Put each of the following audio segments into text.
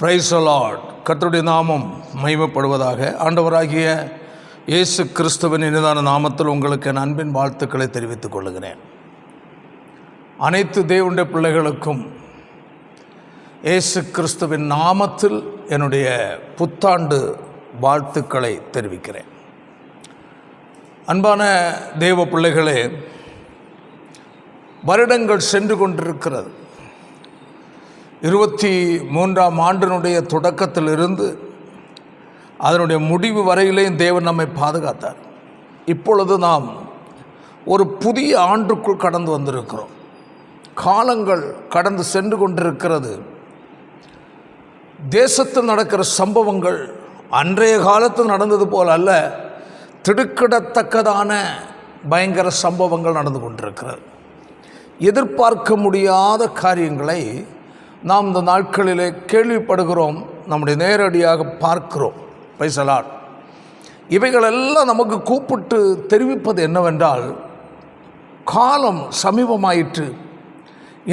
Price the Lord. கர்த்தருடைய நாமம் மகிமைப்படுவதாக. ஆண்டவராகிய இயேசு கிறிஸ்துவின் இனிதான நாமத்தில் உங்களுக்கு என் அன்பின் வாழ்த்துக்களை தெரிவித்துக் கொள்கிறேன். அனைத்து தேவனுடைய பிள்ளைகளுக்கும் இயேசு கிறிஸ்துவின் நாமத்தில் என்னுடைய புத்தாண்டு வாழ்த்துக்களை தெரிவிக்கிறேன். அன்பான தேவ பிள்ளைகளே, வருடங்கள் சென்று கொண்டிருக்கிறது. 23ஆம் ஆண்டினுடைய தொடக்கத்திலிருந்து அதனுடைய முடிவு வரையிலேயும் தேவன் நம்மை பாதுகாத்தார். இப்பொழுது நாம் ஒரு புதிய ஆண்டுக்குள் கடந்து வந்திருக்கிறோம். காலங்கள் கடந்து சென்று கொண்டிருக்கிறது. தேசத்தில் நடக்கிற சம்பவங்கள் அன்றைய காலத்தில் நடந்தது போல் அல்ல, திடுக்கிடத்தக்கதான பயங்கர சம்பவங்கள் நடந்து கொண்டிருக்கிறது. எதிர்பார்க்க முடியாத காரியங்களை நாம் இந்த நாட்களிலே கேள்விப்படுகிறோம், நம்முடைய நேரடியாக பார்க்கிறோம். Price the Lord. இவைகளெல்லாம் நமக்கு கூப்பிட்டு தெரிவிப்பது என்னவென்றால், காலம் சமீபமாயிற்று,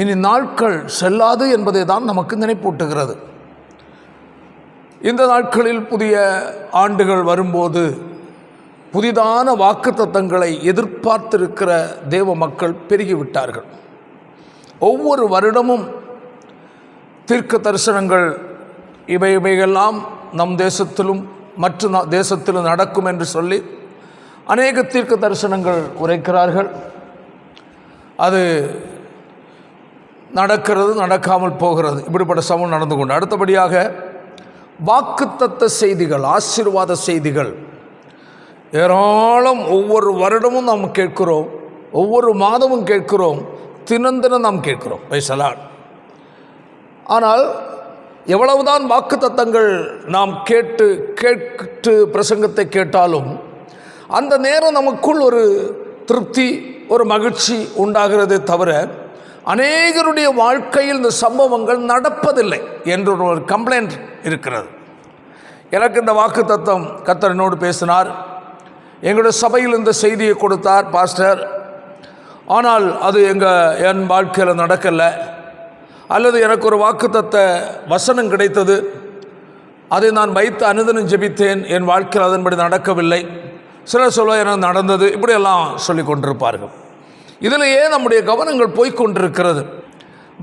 இனி நாட்கள் செல்லாது என்பதை தான் நமக்கு நினைப்பூட்டுகிறது. இந்த நாட்களில் புதிய ஆண்டுகள் வரும்போது புதிதான வாக்குத்தத்தங்களை எதிர்பார்த்திருக்கிற தேவ மக்கள் பெருகிவிட்டார்கள். ஒவ்வொரு வருடமும் தீர்க்க தரிசனங்கள் இவையெல்லாம் நம் தேசத்திலும் மற்ற தேசத்திலும் நடக்கும் என்று சொல்லி அநேக தீர்க்க தரிசனங்கள் உரைக்கிறார்கள். அது நடக்கிறது, நடக்காமல் போகிறது. இப்படிப்பட்ட சமூகம் நடந்து கொண்டு அடுத்தபடியாக வாக்குத்தத்த செய்திகள், ஆசீர்வாத செய்திகள் ஏராளம் ஒவ்வொரு வருடமும் நாம் கேட்கிறோம், ஒவ்வொரு மாதமும் கேட்கிறோம், தினந்தினம் நாம் கேட்கிறோம். Price the Lord. ஆனால் எவ்வளவுதான் வாக்குத்தத்தங்கள் நாம் கேட்டு பிரசங்கத்தை கேட்டாலும் அந்த நேரம் நமக்குள் ஒரு திருப்தி, ஒரு மகிழ்ச்சி உண்டாகிறதே தவிர அநேகருடைய வாழ்க்கையில் இந்த சம்பவங்கள் நடப்பதில்லை என்ற ஒரு கம்ப்ளைண்ட் இருக்கிறது. எனக்கு இந்த வாக்குத்தத்தம் கர்த்தர் என்னோடு பேசினார், எங்களுடைய சபையில் இந்த செய்தியை கொடுத்தார் பாஸ்டர், ஆனால் அது என் வாழ்க்கையில் நடக்கலை. அல்லது எனக்கு ஒரு வாக்குத்தத்த வசனம் கிடைத்தது, அதை நான் வைத்து அனுதினம் ஜெபித்தேன், என் வாழ்க்கையில் அதன்படி நடக்கவில்லை. சிலர் சொல்ல எனக்கு நடந்தது, இப்படியெல்லாம் சொல்லி கொண்டிருப்பார்கள். இதிலேயே நம்முடைய கவனங்கள் போய்கொண்டிருக்கிறது.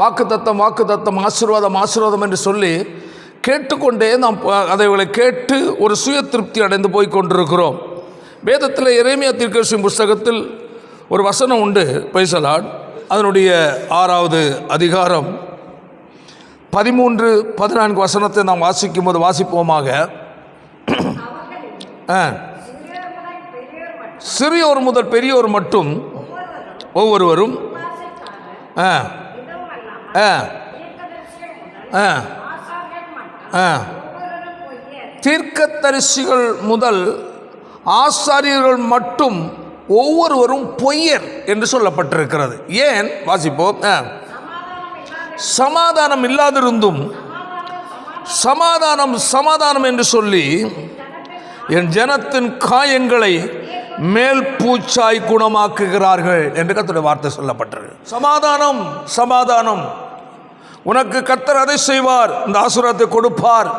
வாக்குத்தத்தம் ஆசீர்வாதம் என்று சொல்லி கேட்டுக்கொண்டே நாம் அதைகளை கேட்டு ஒரு சுய திருப்தி அடைந்து போய்கொண்டிருக்கிறோம். வேதத்தில் எரேமியா தீர்க்கதரிசியின் புஸ்தகத்தில் ஒரு வசனம் உண்டு. Price the Lord. அதனுடைய 6வது அதிகாரம் 13-14 வசனத்தை நாம் வாசிக்கும் போது வாசிப்போமாக. சிறியோர் முதல் பெரியோர் மட்டும் ஒவ்வொருவரும் தீர்க்கதரிசிகள் முதல் ஆசாரியர்கள் மட்டும் ஒவ்வொருவரும் பொய்யர் என்று சொல்லப்பட்டிருக்கிறது. ஏன்? வாசிப்போம். சமாதானம் இல்லாதிருந்தும் சமாதானம் என்று சொல்லி என் ஜனத்தின் காயங்களை மேல் பூச்சாய் குணமாக்குகிறார்கள் என்று கர்த்தருடைய வார்த்தை சொல்லப்பட்டிருக்கு. சமாதானம் உனக்கு கர்த்தர் அதை செய்வார், இந்த ஆசீர்வாதத்தை கொடுப்பார்,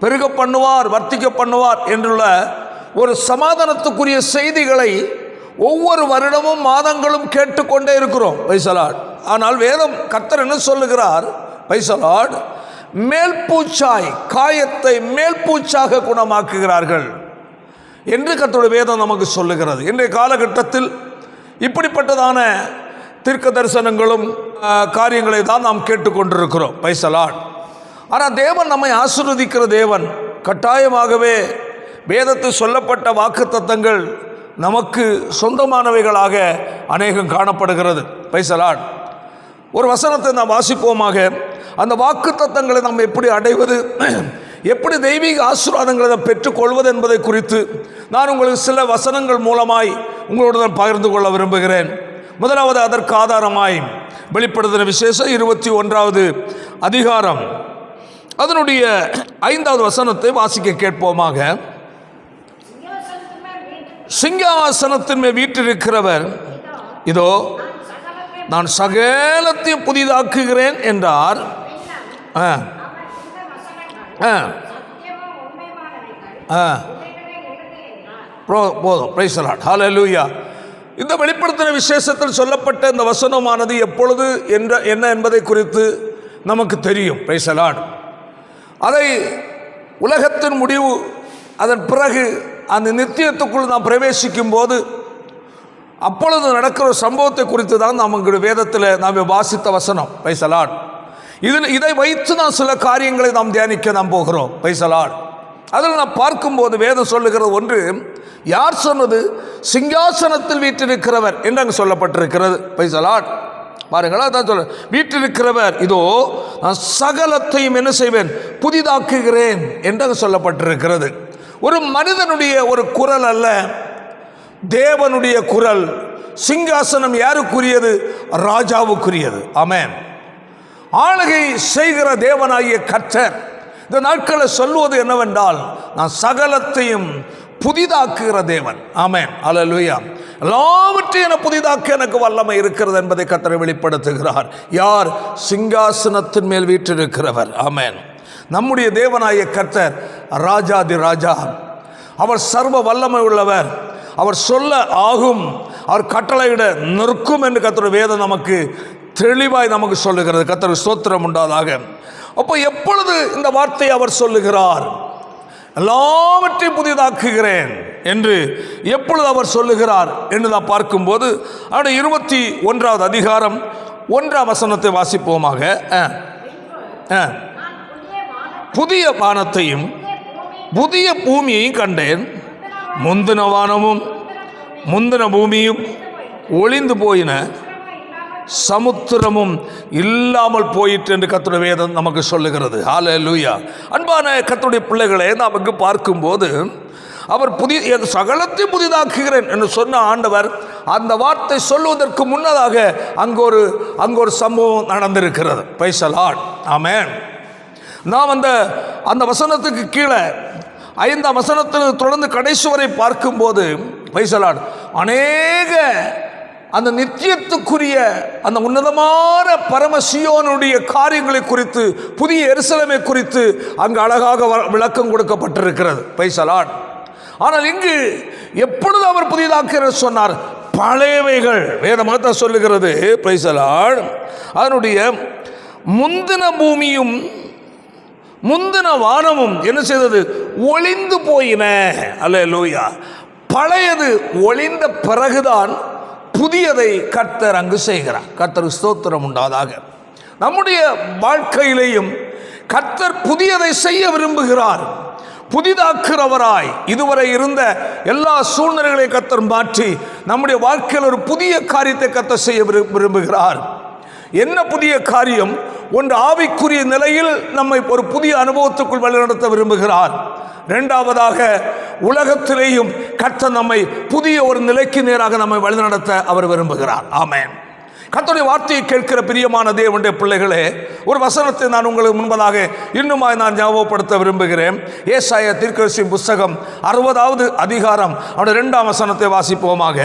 பெருக பண்ணுவார், வர்த்திக்க பண்ணுவார் என்றுள்ள ஒரு சமாதானத்துக்குரிய செய்திகளை ஒவ்வொரு வருடமும் மாதங்களும் கேட்டுக்கொண்டே இருக்கிறோம். Price the Lord. ஆனால் வேதம் கர்த்தர் என்ன சொல்லுகிறார்? Price the Lord. மேல்பூச்சாய், காயத்தை மேல்பூச்சாக குணமாக்குகிறார்கள் என்று கர்த்தருடைய வேதம் நமக்கு சொல்லுகிறது. இன்றைய காலகட்டத்தில் இப்படிப்பட்டதான தீர்க்க தரிசனங்களும் காரியங்களை தான் நாம் கேட்டுக்கொண்டிருக்கிறோம். Price the Lord. ஆனால் தேவன் நம்மை ஆசீர்வதிக்கிற தேவன். கட்டாயமாகவே வேதத்தில் சொல்லப்பட்ட வாக்குத்தத்தங்கள் நமக்கு சொந்தமானவைகளாக அநேகம் காணப்படுகிறது. Price the Lord. ஒரு வசனத்தை நாம் வாசிப்போமாக. அந்த வாக்குத்தத்தங்களை நாம் எப்படி அடைவது, எப்படி தெய்வீக ஆசீர்வாதங்களை பெற்றுக்கொள்வது என்பதை குறித்து நான் உங்களுக்கு சில வசனங்கள் மூலமாய் உங்களுடன் பகிர்ந்து கொள்ள விரும்புகிறேன். முதலாவது, அதற்கு ஆதாரமாய் வெளிப்படுத்தின விசேஷம் 21வது அதிகாரம் அதனுடைய 5வது வசனத்தை வாசிக்க கேட்போமாக. சிங்காசனத்தின் மேல் வீற்றிருக்கிறவர் இதோ நான் சகலத்தையும் புதிதாக்குகிறேன் என்றார். போதும். Praise the Lord. ஹல்லேலூயா. இந்த வெளிப்படுத்தின விசேஷத்தில் சொல்லப்பட்ட இந்த வசனமானது எப்பொழுது என்ன என்பதை குறித்து நமக்கு தெரியும். Price the Lord. அதை உலகத்தின் முடிவு, அதன் பிறகு அந்த நித்தியத்துக்குள் நாம் பிரவேசிக்கும் போது அப்பொழுது நடக்கிற சம்பவத்தை குறித்து தான் நமக்கு வேதத்தில் நாம் வாசித்த வசனம். Price the Lord. இதை வைத்து நான் சில காரியங்களை நாம் தியானிக்க நாம் போகிறோம். Price the Lord. அதில் நாம் பார்க்கும்போது வேதம் சொல்லுகிறது ஒன்று, யார் சொன்னது? சிங்காசனத்தில் வீற்றிருக்கிறவர் என்று அங்கு சொல்லப்பட்டிருக்கிறது. Price the Lord. பாருங்களா, அதான் சொல்ல, வீற்றிருக்கிறவர் இதோ நான் சகலத்தையும் என்ன செய்வேன்? புதிதாக்குகிறேன் என்று அங்கு சொல்லப்பட்டிருக்கிறது. ஒரு மனிதனுடைய ஒரு குரல் அல்ல, தேவனுடைய குரல். சிங்காசனம் யாருக்குரியது? ராஜாவுக்குரியது. ஆமென். ஆளுகை செய்கிற தேவனாகிய கர்த்தர் இந்த நாட்களை சொல்வது என்னவென்றால், நான் சகலத்தையும் புதிதாக்குகிற தேவன். ஆமென். அல்லேலூயா. எல்லாவற்றையும் என புதிதாக்க எனக்கு வல்லமை இருக்கிறது என்பதை கர்த்தர் வெளிப்படுத்துகிறார். யார்? சிங்காசனத்தின் மேல் வீற்றிருக்கிறவர். ஆமென். நம்முடைய தேவனாகிய கர்த்தர் ராஜாதி ராஜா. அவர் சர்வ வல்லமை உள்ளவர். அவர் சொல்ல ஆகும், அவர் கட்டளையிட நிற்கும் என்று கர்த்தருடைய வேதம் நமக்கு தெளிவாய் நமக்கு சொல்லுகிறது. கர்த்தருக்கு ஸ்தோத்திரம் உண்டாதாக. அப்போ எப்பொழுது இந்த வார்த்தையை அவர் சொல்லுகிறார்? எல்லாவற்றையும் புதிதாக்குகிறேன் என்று எப்பொழுது அவர் சொல்லுகிறார் என்று நான் பார்க்கும்போது, அவருடைய 21வது அதிகாரம் 1ஆம் வசனத்தை வாசிப்போமாக. புதிய வானத்தையும் புதிய பூமியையும் கண்டேன், முந்தின வானமும் முந்தின பூமியும் ஒளிந்து போயின, சமுத்திரமும் இல்லாமல் போயிற்று என்று கர்த்தருடைய வேதம் நமக்கு சொல்லுகிறது. ஹல்லேலூயா. அன்பான கர்த்தருடைய பிள்ளைகளை நாம் இங்கு பார்க்கும்போது, அவர் சகலத்தையும் புதிதாக்குகிறேன் என்று சொன்ன ஆண்டவர் அந்த வார்த்தை சொல்வதற்கு முன்னதாக அங்கு ஒரு சம்பவம் நடந்திருக்கிறது. Praise the Lord. ஆமென். நாம் அந்த வசனத்துக்கு கீழே 5ஆம் வசனத்தில் தொடர்ந்து கடைசி வரை பார்க்கும்போது, பிரைஸ் தி லார்ட், அநேக அந்த நித்தியத்துக்குரிய அந்த உன்னதமான பரமசியோனுடைய காரியங்களை குறித்து, புதிய எருசலேமை குறித்து அங்கு அழகாக விளக்கம் கொடுக்கப்பட்டிருக்கிறது. Price the Lord. ஆனால் இங்கு எப்பொழுது அவர் புதிதாக்க சொன்னார்? பழையவைகள் வேதமாக சொல்லுகிறது. Praise the Lord. அதனுடைய முந்தின பூமியும் முந்தின வானமும் என்ன செய்தது? ஒளிந்து போயின. அல்லேலூயா. பழையது ஒளிந்த பிறகுதான் புதியதை கர்த்தர் அங்கு செய்கிறார். கர்த்தருக்கு ஸ்தோத்திரம் உண்டாதாக. நம்முடைய வாழ்க்கையிலேயும் கர்த்தர் புதியதை செய்ய விரும்புகிறார். புதிதாக்குறவராய் இதுவரை இருந்த எல்லா சூழ்நிலைகளையும் கர்த்தர் மாற்றி நம்முடைய வாழ்க்கையில் ஒரு புதிய காரியத்தை கர்த்தர் செய்ய விரும்புகிறார். என்ன புதிய காரியம்? ஒன்று, ஆவிக்குரிய நிலையில் நம்மை ஒரு புதிய அனுபவத்துக்குள் வழிநடத்த விரும்புகிறார். இரண்டாவதாக, உலகத்திலேயும் கர்த்தர் நம்மை புதிய ஒரு நிலைக்கு நேராக நம்மை வழிநடத்த அவர் விரும்புகிறார். ஆமென். கர்த்தருடைய வார்த்தையை கேட்கிற பிரியமான தேவனுடைய பிள்ளைகளே, ஒரு வசனத்தை நான் உங்களுக்கு முன்பதாக இன்னுமாய் நான் ஞாபகப்படுத்த விரும்புகிறேன். ஏசாயா தீர்க்கதரிசியின் புஸ்தகம் 60வது அதிகாரம் அவருடைய 2ஆம் வசனத்தை வாசிப்போமாக.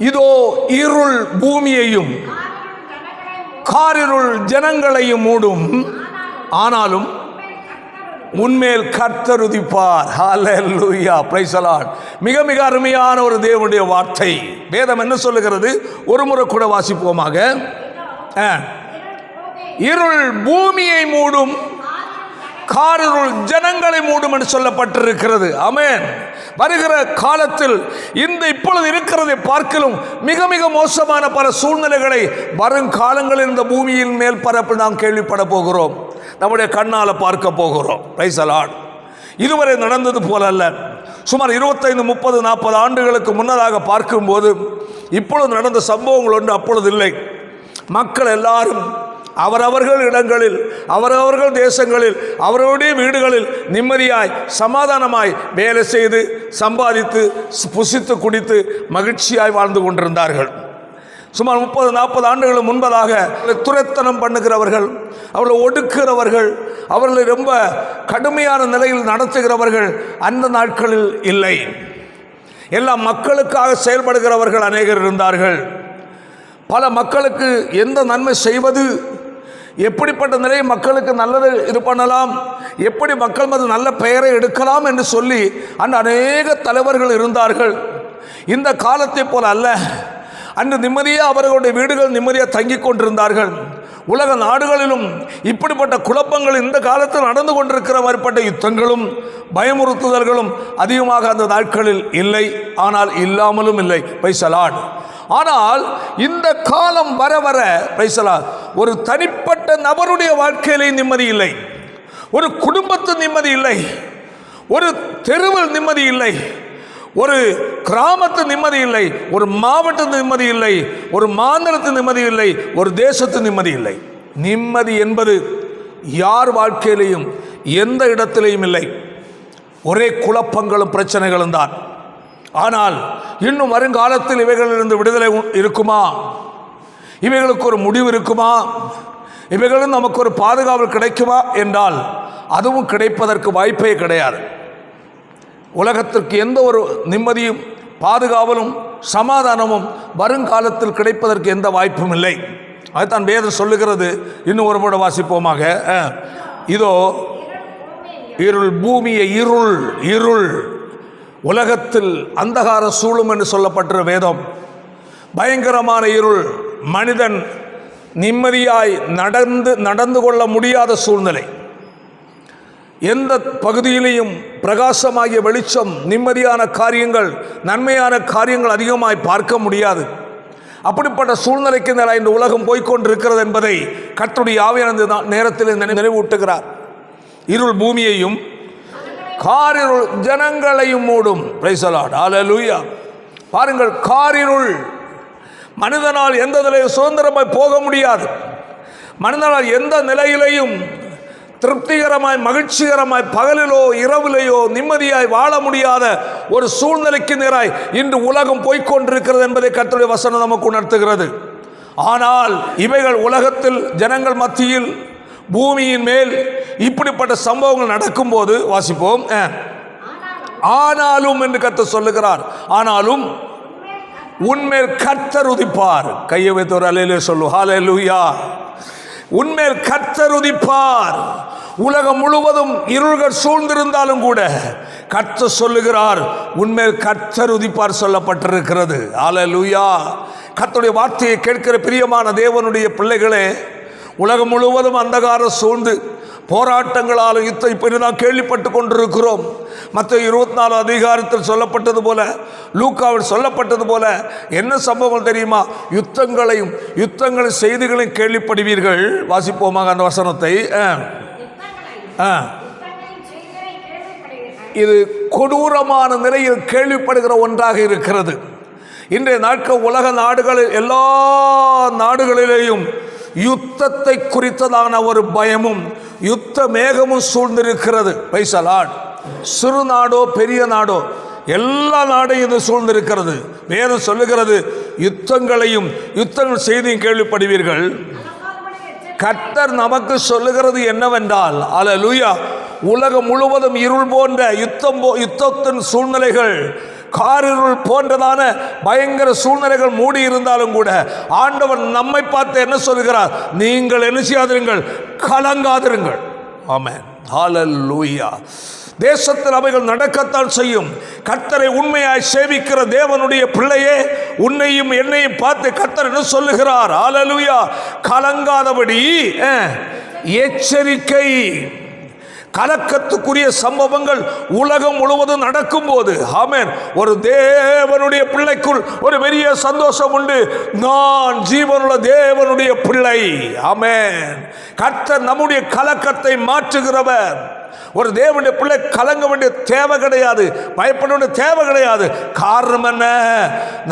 இதோ இருள் பூமியையும் காரிருள் ஜனங்களையும் மூடும், ஆனாலும் உன்மேல் கர்த்தர் உதிப்பார். ஹல்லேலூயா. Praise the Lord. மிக மிக அருமையான ஒரு தேவனுடைய வார்த்தை. வேதம் என்ன சொல்லுகிறது? ஒரு முறை கூட வாசிப்போமாக. இருள் பூமியை மூடும், காரிருள் ஜனங்களை மூடும் என்று சொல்லப்பட்டிருக்கிறது. ஆமென். வருகிற காலத்தில் இப்பொழுது இருக்கிறதை பார்க்கலும் மிக மிக மோசமான பல சூழ்நிலைகளை வருங்காலங்களில் இந்த பூமியின் மேல் பரப்பில் நாம் கேள்விப்பட போகிறோம், நம்முடைய கண்ணால் பார்க்க போகிறோம். Price the Lord. இதுவரை நடந்தது போல அல்ல. சுமார் 25, 30, 40 ஆண்டுகளுக்கு முன்னதாக பார்க்கும்போது இப்பொழுது நடந்த சம்பவங்கள் ஒன்று அப்பொழுது இல்லை. மக்கள் எல்லாரும் அவரவர்கள் இடங்களில், அவரவர்கள் தேசங்களில், அவர்களுடைய வீடுகளில் நிம்மதியாய் சமாதானமாய் வேலை செய்து சம்பாதித்து புசித்து குடித்து மகிழ்ச்சியாய் வாழ்ந்து கொண்டிருந்தார்கள். சுமார் 30, 40 ஆண்டுகள் முன்பதாக துரைத்தனம் பண்ணுகிறவர்கள், அவர்களை ஒடுக்குகிறவர்கள், அவர்களை ரொம்ப கடுமையான நிலையில் நடத்துகிறவர்கள் அந்த நாட்களில் இல்லை. எல்லா மக்களுக்காக செயல்படுகிறவர்கள் அநேகர் இருந்தார்கள். பல மக்களுக்கு எந்த நன்மை செய்வது, எப்படிப்பட்ட நிலை மக்களுக்கு நல்லது இது பண்ணலாம், எப்படி மக்கள் மீது நல்ல பெயரை எடுக்கலாம் என்று சொல்லி அந்த அநேக தலைவர்கள் இருந்தார்கள். இந்த காலத்தை போல அல்ல. அன்று நிம்மதியாக அவர்களுடைய வீடுகள் நிம்மதியாக தங்கி கொண்டிருந்தார்கள். உலக நாடுகளிலும் இப்படிப்பட்ட குழப்பங்கள் இந்த காலத்தில் நடந்து கொண்டிருக்கிற மாதிரிப்பட்ட யுத்தங்களும் பயமுறுத்துதல்களும் அதிகமாக அந்த நாட்களில் இல்லை. ஆனால் இல்லாமலும் இல்லை. பைசலாட். ஆனால் இந்த காலம் வர வர பைசலாட் ஒரு தனிப்பட்ட நபருடைய வாழ்க்கையிலே நிம்மதி இல்லை, ஒரு குடும்பத்து நிம்மதி இல்லை, ஒரு தெருவில் நிம்மதி இல்லை, ஒரு கிராமத்து நிம்மதி இல்லை, ஒரு மாவட்டத்து நிம்மதி இல்லை, ஒரு மாநிலத்து நிம்மதி இல்லை, ஒரு தேசத்து நிம்மதி இல்லை. நிம்மதி என்பது யார் வாழ்க்கையிலையும் எந்த இடத்திலையும் இல்லை. ஒரே குழப்பங்களும் பிரச்சனைகளும் தான். ஆனால் இன்னும் வருங்காலத்தில் இவைகளிலிருந்து விடுதலை இருக்குமா? இவைகளுக்கு ஒரு முடிவு இருக்குமா? இவைகளும் நமக்கு ஒரு பாதுகாவல் கிடைக்குமா என்றால் அதுவும் கிடைப்பதற்கு வாய்ப்பே கிடையாது. உலகத்திற்கு எந்த ஒரு நிம்மதியும் பாதுகாவலும் சமாதானமும் வருங்காலத்தில் கிடைப்பதற்கு எந்த வாய்ப்பும் இல்லை. அதுதான் வேதம் சொல்லுகிறது. இன்னும் ஒரு முறை வாசிப்போமாக. இதோ இருள், பூமியை இருள் இருள், உலகத்தில் அந்தகார சூழும் என்று சொல்லப்பட்ட வேதம். பயங்கரமான இருள், மனிதன் நிம்மதியாய் நடந்து கொள்ள முடியாத சூழ்நிலை. எந்த பகுதியிலையும் பிரகாசமாகிய வெளிச்சம், நிம்மதியான காரியங்கள், நன்மையான காரியங்கள் அதிகமாய் பார்க்க முடியாது. அப்படிப்பட்ட சூழ்நிலைக்கு நேராக இந்த உலகம் போய்கொண்டிருக்கிறது என்பதை கர்த்தருடைய ஆவியான நேரத்தில் நினைவூட்டுகிறார். இருள் பூமியையும் காரிருள் ஜனங்களையும் மூடும். Praise the Lord. ஹல்லேலூயா. பாருங்கள், காரிருள் மனிதனால் எந்த நிலையும் சுதந்திரமாய் போக முடியாது. மனிதனால் எந்த நிலையிலையும் திருப்திகரமாய் மகிழ்ச்சிகரமாய் பகலிலோ இரவிலேயோ நிம்மதியாய் வாழ முடியாத ஒரு சூழ்நிலைக்கு நேராய் இன்று உலகம் போய்கொண்டிருக்கிறது என்பதை கர்த்தருடைய வசனம் நமக்கு உணர்த்துகிறது. ஆனால் இவைகள் உலகத்தில் ஜனங்கள் மத்தியில் பூமியின் மேல் இப்படிப்பட்ட சம்பவங்கள் நடக்கும்போது வாசிப்போம். ஆனாலும் என்று கர்த்தர் சொல்லுகிறார். ஆனாலும் உன்மேல் கர்த்தர் உதிப்பார். கையை வைத்து ஒரு அல்லேலூயா சொல்லு. ஹல்லேலூயா. உன்மேல் கர்த்தர் உதிப்பார். உலகம் முழுவதும் இருள்கள் சூழ்ந்திருந்தாலும் கூட கர்த்தர் சொல்லுகிறார், உன்மேல் கர்த்தர் உதிப்பார் சொல்லப்பட்டிருக்கிறது. ஹல்லேலூயா. கர்த்தருடைய வார்த்தையை கேட்கிற பிரியமான தேவனுடைய பிள்ளைகளே, உலகம் முழுவதும் அந்தகாரம் சூழ்ந்து போராட்டங்களாலும் இப்ப நாம் கேள்விப்பட்டு கொண்டிருக்கிறோம். மத்தேயு 24 அதிகாரத்தில் சொல்லப்பட்டது போல, லூக்காவில் சொல்லப்பட்டது போல என்ன சம்பவங்கள் தெரியுமா? யுத்தங்களின் செய்திகளையும் கேள்விப்படுவீர்கள். வாசிப்போமாக அந்த வசனத்தை. இது கொடூரமான நிலையில் கேள்விப்படுகிற ஒன்றாக இருக்கிறது. இன்றைய நாட்கள் உலக நாடுகளில் எல்லா நாடுகளிலேயும் யுத்தத்தை குறித்ததான ஒரு பயமும் யுத்த மேகமும் சூழ்ந்திருக்கிறது. Price the Lord. சிறு நாடோ பெரிய நாடோ எல்லா நாடையும் இது சூழ்ந்திருக்கிறது. வேதம் சொல்லுகிறது, யுத்தங்கள் செய்தியும் கேள்விப்படுவீர்கள். கர்த்தர் நமக்கு சொல்லுகிறது என்னவென்றால், அல்லேலூயா, உலகம் முழுவதும் இருள் போன்ற யுத்தத்தின் சூழ்நிலைகள், காரிருள் போன்றதான பயங்கர சூழ்நிலைகள் மூடி இருந்தாலும் கூட ஆண்டவர் நம்மை பார்த்து என்ன சொல்கிறார்? நீங்கள் என்ன செய்யாதிருங்கள், கலங்காதிருங்கள். ஆமென். ஹல்லேலூயா. தேசத்தில் அவைகள் நடக்கத்தான் செய்யும். கர்த்தரை உண்மையாய் சேவிக்கிற தேவனுடைய பிள்ளையே, உன்னையும் என்னையும் பார்த்து கர்த்தர் என்ன சொல்லுகிறார்? ஹல்லேலூயா. கலங்காதபடி எச்சரிக்கை. கலக்கத்துக்குரிய சம்பவங்கள் உலகம் முழுவதும் நடக்கும் போது, ஆமென், ஒரு தேவனுடைய பிள்ளைக்குள் ஒரு பெரிய சந்தோஷம் உண்டு. நான் ஜீவனுள்ள தேவனுடைய பிள்ளை. ஆமென். கர்த்தர் நம்முடைய கலக்கத்தை மாற்றுகிறவர். ஒரு தேவனுடைய பிள்ளை கலங்க வேண்டிய தேவை கிடையாது, பயப்பட வேண்டிய தேவை கிடையாது. காரணம் என்ன?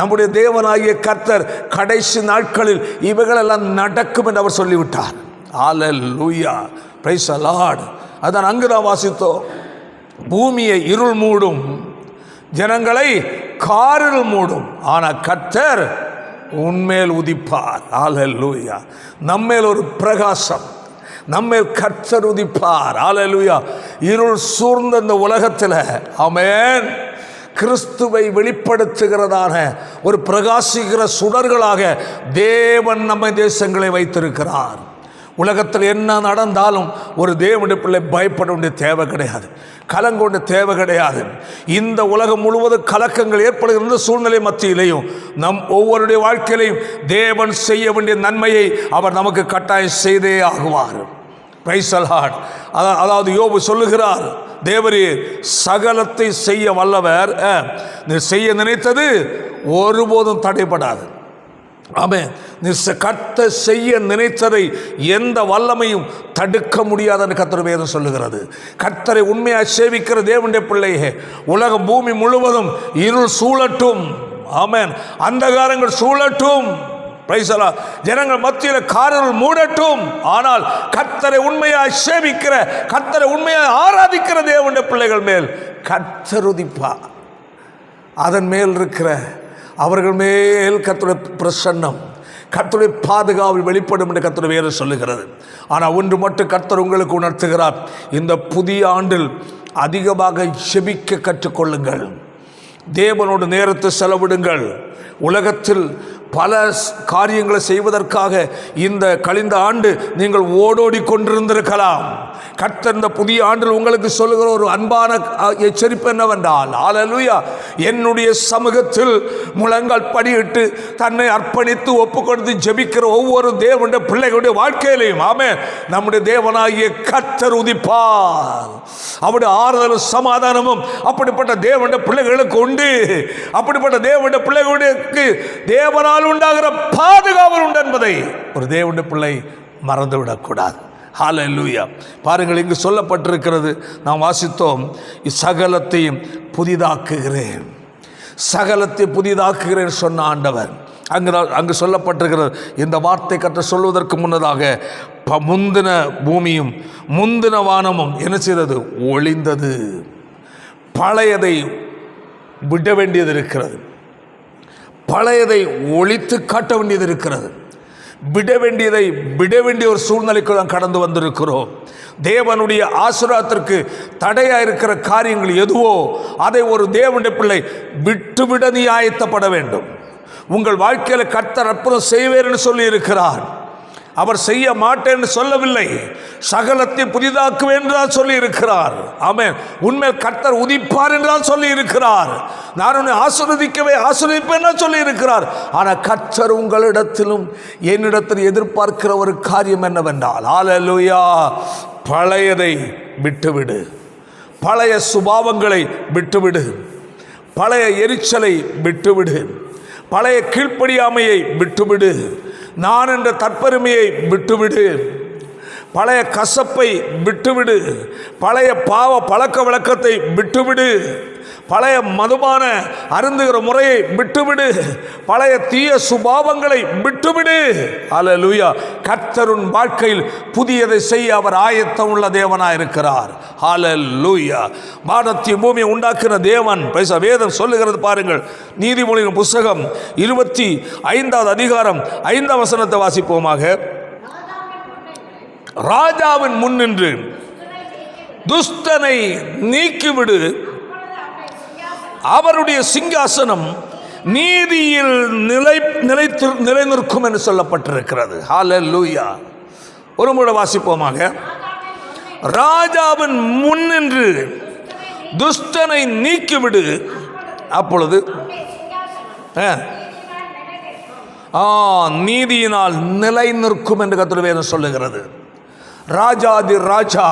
நம்முடைய தேவனாகிய கர்த்தர் கடைசி நாட்களில் இவைகளெல்லாம் நடக்கும் என்று அவர் சொல்லிவிட்டார். ஹல்லேலூயா. Praise the Lord. அதான் அங்குதான் வாசித்தோம். பூமியை இருள் மூடும், ஜனங்களை காரிருள் மூடும், ஆனால் கர்த்தர் உன்மேல் உதிப்பார். ஹல்லேலூயா. நம்மேல் ஒரு பிரகாசம், நம்மேல் கர்த்தர் உதிப்பார். ஹல்லேலூயா. இருள் சூழ்ந்த இந்த உலகத்தில், ஆமென், கிறிஸ்துவை வெளிப்படுத்துகிறதான ஒரு பிரகாசிக்கிற சுடர்களாக தேவன் நம்மை தேசங்களை வைத்திருக்கிறார். உலகத்தில் என்ன நடந்தாலும் ஒரு தேவனுடைய பிள்ளை பயப்பட வேண்டிய தேவை கிடையாது, கலங்க வேண்டிய தேவை கிடையாது. இந்த உலகம் முழுவதும் கலக்கங்கள் ஏற்படுகின்ற சூழ்நிலை மத்தியிலையும் நம் ஒவ்வொருடைய வாழ்க்கையிலையும் தேவன் செய்ய வேண்டிய நன்மையை அவர் நமக்கு கட்டாயம் செய்தே ஆகுவார். Price the Lord. அதாவது யோபு சொல்லுகிறார், தேவரே சகலத்தை செய்ய வல்லவர், நீ செய்ய நினைத்தது ஒருபோதும் தடைபடாது. ஆமென். நீ கர்த்தர் செய்ய நினைத்ததை எந்த வல்லமையும் தடுக்க முடியாதுன்னு கர்த்தர் வேதம் சொல்லுகிறது. கர்த்தரை உண்மையாக சேவிக்கிற தேவனுடைய பிள்ளையே, உலகம் பூமி முழுவதும் இருள் சூழட்டும், ஆமென், அந்தகாரங்கள் சூழட்டும், பிரைஸ் தி லார்ட், ஜனங்கள் மத்தியில் காரிருள் மூடட்டும், ஆனால் கர்த்தரை உண்மையாக சேவிக்கிற, கர்த்தரை உண்மையாக ஆராதிக்கிற தேவனுடைய பிள்ளைகள் மேல் கர்த்தர் உதிப்பார். அதன் மேல் இருக்கிற அவர்கள் மேல் கர்த்தருடைய பிரசன்னம், கர்த்தருடைய பாதுகாவல் வெளிப்படும் என்று கர்த்தர் வேதம் சொல்லுகிறது. ஆனால் ஒன்று மட்டும் கர்த்தர் உங்களுக்கு உணர்த்துகிறார், இந்த புதிய ஆண்டில் அதிகமாக ஜெபிக்க கற்றுக்கொள்ளுங்கள், தேவனோடு நேரத்தை செலவிடுங்கள். உலகத்தில் பல காரியங்களை செய்வதற்காக இந்த கழிந்த ஆண்டு நீங்கள் ஓடோடி கொண்டிருந்திருக்கலாம். கர்த்தர் இந்த புதிய ஆண்டில் உங்களுக்கு சொல்லுகிற ஒரு அன்பான எச்சரிப்பு என்னவென்றால், ஹல்லேலூயா, என்னுடைய சமூகத்தில் முழங்கால் படியிட்டு தன்னை அர்ப்பணித்து ஒப்பு கொடுத்து ஜெபிக்கிற ஒவ்வொரு தேவனுடைய பிள்ளைகளுடைய வாழ்க்கையிலையும், ஆமென், நம்முடைய தேவனாகிய கர்த்தர் உதிப்பார். அவருடைய ஆறுதலும் சமாதானமும் அப்படிப்பட்ட தேவனுடைய பிள்ளைகளுக்கு உண்டு. அப்படிப்பட்ட தேவனுடைய பிள்ளைகளுக்கு தேவனால் உண்டாகிற பாதுகாவல் உண்டு என்பதை ஒரு தேவனுடைய பிள்ளை மறந்துவிடக்கூடாது. ஹல்லேலூயா. பாருங்கள், இங்கு சொல்லப்பட்டிருக்கிறது, நாம் வாசித்தோம், சகலத்தையும் புதிதாக்குகிறேன், சகலத்தை புதிதாக்குகிறேன் சொன்ன ஆண்டவர். அங்கு சொல்லப்பட்டிருக்கிறது, இந்த வார்த்தை கற்று சொல்வதற்கு முன்னதாக முந்தின பூமியும் முந்தின வானமும் என்ன செய்தது? ஒளிந்தது. பழையதை விட வேண்டியது இருக்கிறது, பழையதை ஒழித்து காட்ட வேண்டியது இருக்கிறது, விட வேண்டிய ஒரு சூழ்நிலைக்கு நாம் கடந்து வந்திருக்கிறோம். தேவனுடைய ஆசீர்வாதத்திற்கு தடையாக இருக்கிற காரியங்கள் எதுவோ அதை ஒரு தேவனுடைய பிள்ளை விட்டுவிட நீ ஆயத்தப்பட வேண்டும். உங்கள் வாழ்க்கையில் கர்த்தர் அற்புதம் செய்வேர் என்று சொல்லி இருக்கிறார். அவர் செய்ய மாட்டேன் என்று சொல்லவில்லை, சகலத்தை புதிதாக்குவேன் என்றால் சொல்லி இருக்கிறார். ஆமென். உண்மையில் கர்த்தர் உதிப்பார் என்றால் சொல்லி இருக்கிறார். நான் உன்னை ஆசீர்வதிப்பேன் சொல்லி இருக்கிறார். ஆனால் கர்த்தர் உங்களிடத்திலும் என்னிடத்தில் எதிர்பார்க்கிற ஒரு காரியம் என்னவென்றால், ஹல்லேலூயா, பழையதை விட்டுவிடு, பழைய சுபாவங்களை விட்டுவிடு, பழைய எரிச்சலை விட்டுவிடு, பழைய கீழ்ப்படியாமையை விட்டுவிடு, நான் என்ற தற்பெருமையை விட்டுவிடு, பழைய கசப்பை விட்டுவிடு, பழைய பாவ பழக்க வழக்கத்தை விட்டுவிடு, பழைய மதுபான அருந்துகிற முறையை விட்டுவிடு, பழைய தீய சுபாவங்களை விட்டுவிடு. ஹல்லேலூயா. கர்த்தர் உன் வாழ்க்கையில் புதியதை செய்ய அவர் ஆயத்தம் உள்ள தேவனாக இருக்கிறார். ஹல்லேலூயா. வானத்தையும் பூமியை உண்டாக்கின தேவன். வேதம் சொல்லுகிறது பாருங்கள், நீதிமொழியின் புஸ்தகம் 25வது அதிகாரம் 5ஆம் வசனத்தை வாசிப்போமாக. ராஜாவின் முன் நின்று துஷ்டனை நீக்கிவிடு, அவருடைய சிங்காசனம் நீதியில் நிலை நிற்கும் என்று சொல்லப்பட்டிருக்கிறது. ஹல்லேலூயா. ஒரு முறை வாசிப்போமாக. ராஜாவின் முன்னின்று துஷ்டனை நீக்கிவிடு, அப்பொழுது நீதியினால் நிலை நிற்கும் என்று கர்த்தர் வேதம் சொல்லுகிறது. ராஜாதி ராஜா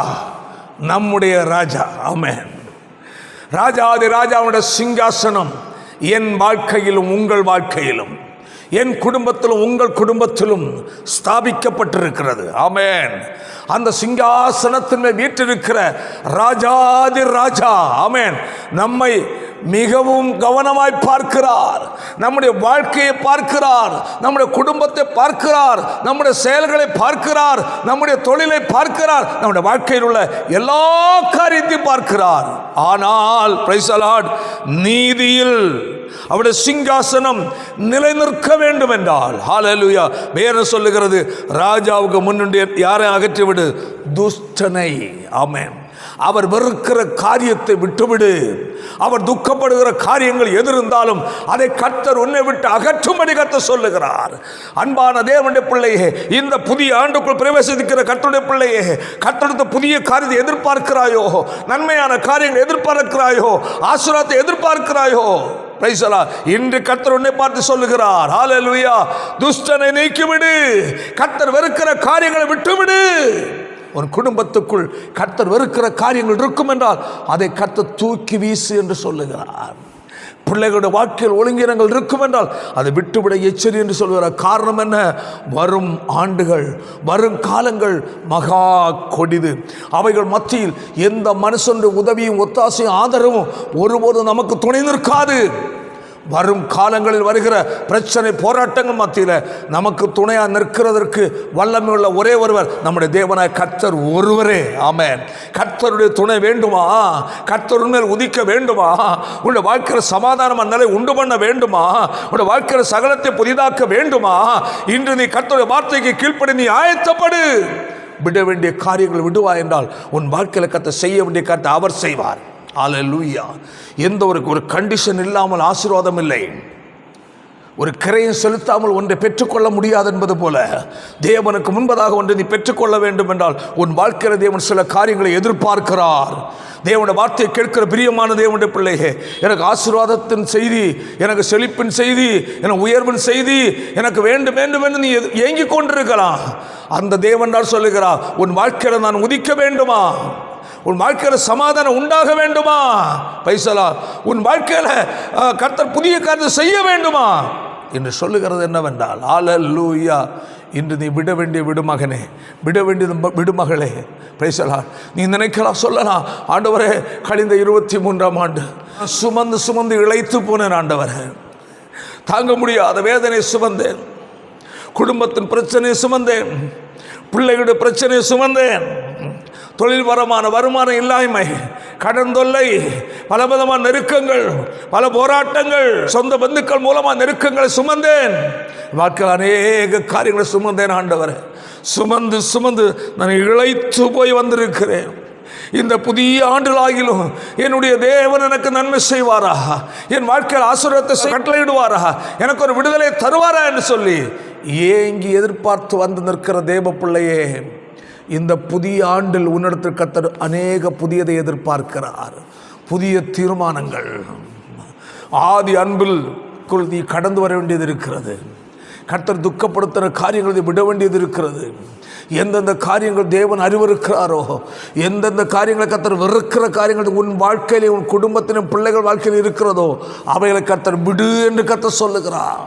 நம்முடைய ராஜா. ஆமென். ராஜாதி ராஜாவுடைய சிங்காசனம் என் வாழ்க்கையிலும் உங்கள் வாழ்க்கையிலும், என் குடும்பத்திலும் உங்கள் குடும்பத்திலும் ஸ்தாபிக்கப்பட்டிருக்கிறது. ஆமென். அந்த சிங்காசனத்தின் மேல் வீற்றிருக்கிற ராஜாதி ராஜா, ஆமென், நம்மை மிகவும் கவனமாய் பார்க்கிறார். நம்முடைய வாழ்க்கையை பார்க்கிறார், நம்முடைய குடும்பத்தை பார்க்கிறார், நம்முடைய செயல்களை பார்க்கிறார், நம்முடைய தொழிலை பார்க்கிறார், நம்முடைய வாழ்க்கையில் உள்ள எல்லா காரியத்தையும் பார்க்கிறார். ஆனால் பிரைஸ் தி லார்ட், நீதியில் அவருடைய சிங்காசனம் நிலை நிற்க வேண்டும் என்றால், ஹல்லேலூயா, வேதம் சொல்லுகிறது, ராஜாவுக்கு முன்னின்று யாரை அகற்றிவிடு? துஷ்டனை. ஆமென். அவர் வெறுக்கிற காரியத்தை விட்டுவிடு. அவர் துக்கப்படுகிற காரியங்கள் எது இருந்தாலும் அதை கர்த்தர் உன்னை விட்டு அகற்றும்படி கர்த்தர் சொல்லுகிறார். அன்பான தேவனுடைய பிள்ளையே, இந்த புதிய ஆண்டுக்குள் பிரவேசிக்கிற கர்த்தருடைய பிள்ளையே, கர்த்தருடைய புதிய காரியத்தை எதிர்பார்க்கிறாயோ? நன்மையான காரியங்கள் எதிர்பார்க்கிறாயோ? ஆசீர்வாதத்தை எதிர்பார்க்கிறாயோ? இன்று கர்த்தர் உன்னை பார்த்து சொல்லுகிறார், ஹல்லேலூயா, துஷ்டனை நீக்கிவிடு, கர்த்தர் வெறுக்கிற காரியங்களை விட்டுவிடு. உன் குடும்பத்துக்குள் கர்த்தர் வெறுக்கிற காரியங்கள் இருக்கும் என்றால் அதை கர்த்தர் தூக்கி வீசு என்று சொல்லுகிறார். பிள்ளைகளுடைய வாழ்க்கையில் ஒழுங்கினங்கள் இருக்கும் என்றால் அதை விட்டுவிட எச்சரி என்று சொல்கிறார். காரணம் என்ன? வரும் ஆண்டுகள், வரும் காலங்கள் மகா கொடிது. அவைகள் மத்தியில் எந்த மனுஷனுடைய உதவியும் ஒத்தாசையும் ஆதரவும் ஒருபோதும் நமக்கு துணை நிற்காது. வரும் காலங்களில் வருகிற பிரச்சனை போராட்டங்கள் மத்தியில் நமக்கு துணையாக நிற்கிறதற்கு வல்லமை உள்ள ஒரே ஒருவர் நம்முடைய தேவனாய் கர்த்தர் ஒருவரே. ஆமென். கர்த்தருடைய துணை வேண்டுமா? கர்த்தர் மேல் உதிக்க வேண்டுமா? உன்னுடைய வாழ்க்கையில் சமாதானம் நிலை உண்டு பண்ண வேண்டுமா? உன்னுடைய வாழ்க்கையில் சகலத்தை புதிதாக்க வேண்டுமா? இன்று நீ கர்த்தருடைய வார்த்தைக்கு கீழ்ப்படி நீ ஆயத்தப்படு. விட வேண்டிய காரியங்கள் விடுவா என்றால் உன் வாழ்க்கையில் கர்த்தர் செய்ய வேண்டிய காரியத்தை அவர் செய்வார். ஹல்லேலூயா. எந்த ஒரு கண்டிஷன் இல்லாமல் ஆசீர்வாதம் இல்லை. ஒரு கிரையம் செலுத்தாமல் ஒன்றை பெற்றுக்கொள்ள முடியாது என்பது போல தேவனுக்கு முன்பதாக ஒன்றை நீ பெற்றுக்கொள்ள வேண்டும் என்றால் உன் வாழ்க்கையில் தேவன் சில காரியங்களை எதிர்பார்க்கிறார். தேவனுடைய வார்த்தையை கேட்கிற பிரியமான தேவனுடைய பிள்ளையே, எனக்கு ஆசீர்வாதத்தின் செய்தி, எனக்கு செழிப்பின் செய்தி, எனக்கு உயர்வின் செய்தி எனக்கு வேண்டும் வேண்டும் என்று நீ ஏங்கிக் கொண்டிருக்கலாம். அந்த தேவன் தான் சொல்லுகிறார், உன் வாழ்க்கையில் நான் உதிக்க வேண்டுமா? உன் வாழ்க்கையில் சமாதானம் உண்டாக வேண்டுமா? பைசலா, உன் வாழ்க்கையில் கர்த்தர் புதிய காரியத்தை செய்ய வேண்டுமா என்று சொல்லுகிறது என்னவென்றால், ஹல்லேலூயா, இன்று நீ விட வேண்டிய விடுமகனே, விட வேண்டியது விடுமகளே. பைசலா, நீ நினைக்கலாம், சொல்லலாம், ஆண்டவரே கழிந்த 23ஆம் ஆண்டு சுமந்து சுமந்து இழைத்து போனேன் ஆண்டவரே, தாங்க முடியாத வேதனை சுமந்தேன், குடும்பத்தின் பிரச்சனையை சுமந்தேன், பிள்ளைகளுடைய பிரச்சனையை சுமந்தேன், தொழில் வருமானம் இல்லாமை, கடன் தொல்லை, பலவிதமான நெருக்கங்கள், பல போராட்டங்கள், சொந்த பந்துக்கள் மூலமாக நெருக்கங்களை சுமந்தேன். வாழ்க்கையில் அநேக காரியங்களை சுமந்தேன் ஆண்டவரே. சுமந்து சுமந்து நான் இழைத்து போய் வந்திருக்கிறேன். இந்த புதிய ஆண்டுலாகிலும் என்னுடைய தேவன் எனக்கு நன்மை செய்வாரா? என் வாழ்க்கையில் ஆசீர்வாதத்தை கட்டளையிடுவாரா? எனக்கு ஒரு விடுதலை தருவாரா என்று சொல்லி ஏங்கி எதிர்பார்த்து வந்து நிற்கிற தேவ பிள்ளையே, இந்த புதிய ஆண்டில் உன்னிடத்தில் கர்த்தர் அநேக புதியதை எதிர்பார்க்கிறார். புதிய தீர்மானங்கள், ஆதி அன்பிற்குள் நீ கடந்து வர வேண்டியது இருக்கிறது. கர்த்தர் துக்கப்படுத்துகிற காரியங்களை விட வேண்டியது இருக்கிறது. எந்தெந்த காரியங்கள் தேவன் அறிவிருக்கிறாரோ, எந்தெந்த காரியங்களை கர்த்தர் வெறுக்கிற காரியங்கள் உன் வாழ்க்கையிலே, உன் குடும்பத்தின் பிள்ளைகள் வாழ்க்கையில் இருக்கிறதோ அவைகளை கர்த்தர் விடு என்று கர்த்தர் சொல்லுகிறார்.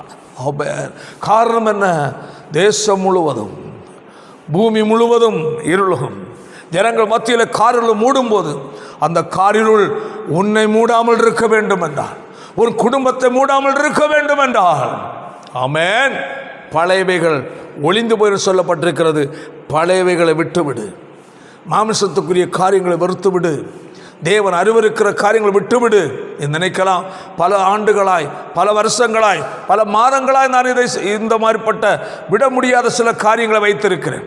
காரணம் என்ன? தேசம் முழுவதும், பூமி முழுவதும் இருளும். ஜனங்கள் மத்தியில் காரிருள் மூடும்போது அந்த காரிருள் உன்னை மூடாமல் இருக்க வேண்டும் என்றால், ஒரு குடும்பத்தை மூடாமல் இருக்க வேண்டும் என்றால், ஆமென், பழையவைகள் ஒளிந்து போய் சொல்லப்பட்டிருக்கிறது. பழையவைகளை விட்டுவிடு. மாமிசத்துக்குரிய காரியங்களை வெறுத்துவிடு. தேவன் அறிவிருக்கிற காரியங்களை விட்டுவிடு. நினைக்கலாம், பல ஆண்டுகளாய், பல வருஷங்களாய், பல மாதங்களாய் நான் இந்த மாதிரிப்பட்ட விட முடியாத சில காரியங்களை வைத்திருக்கிறேன்.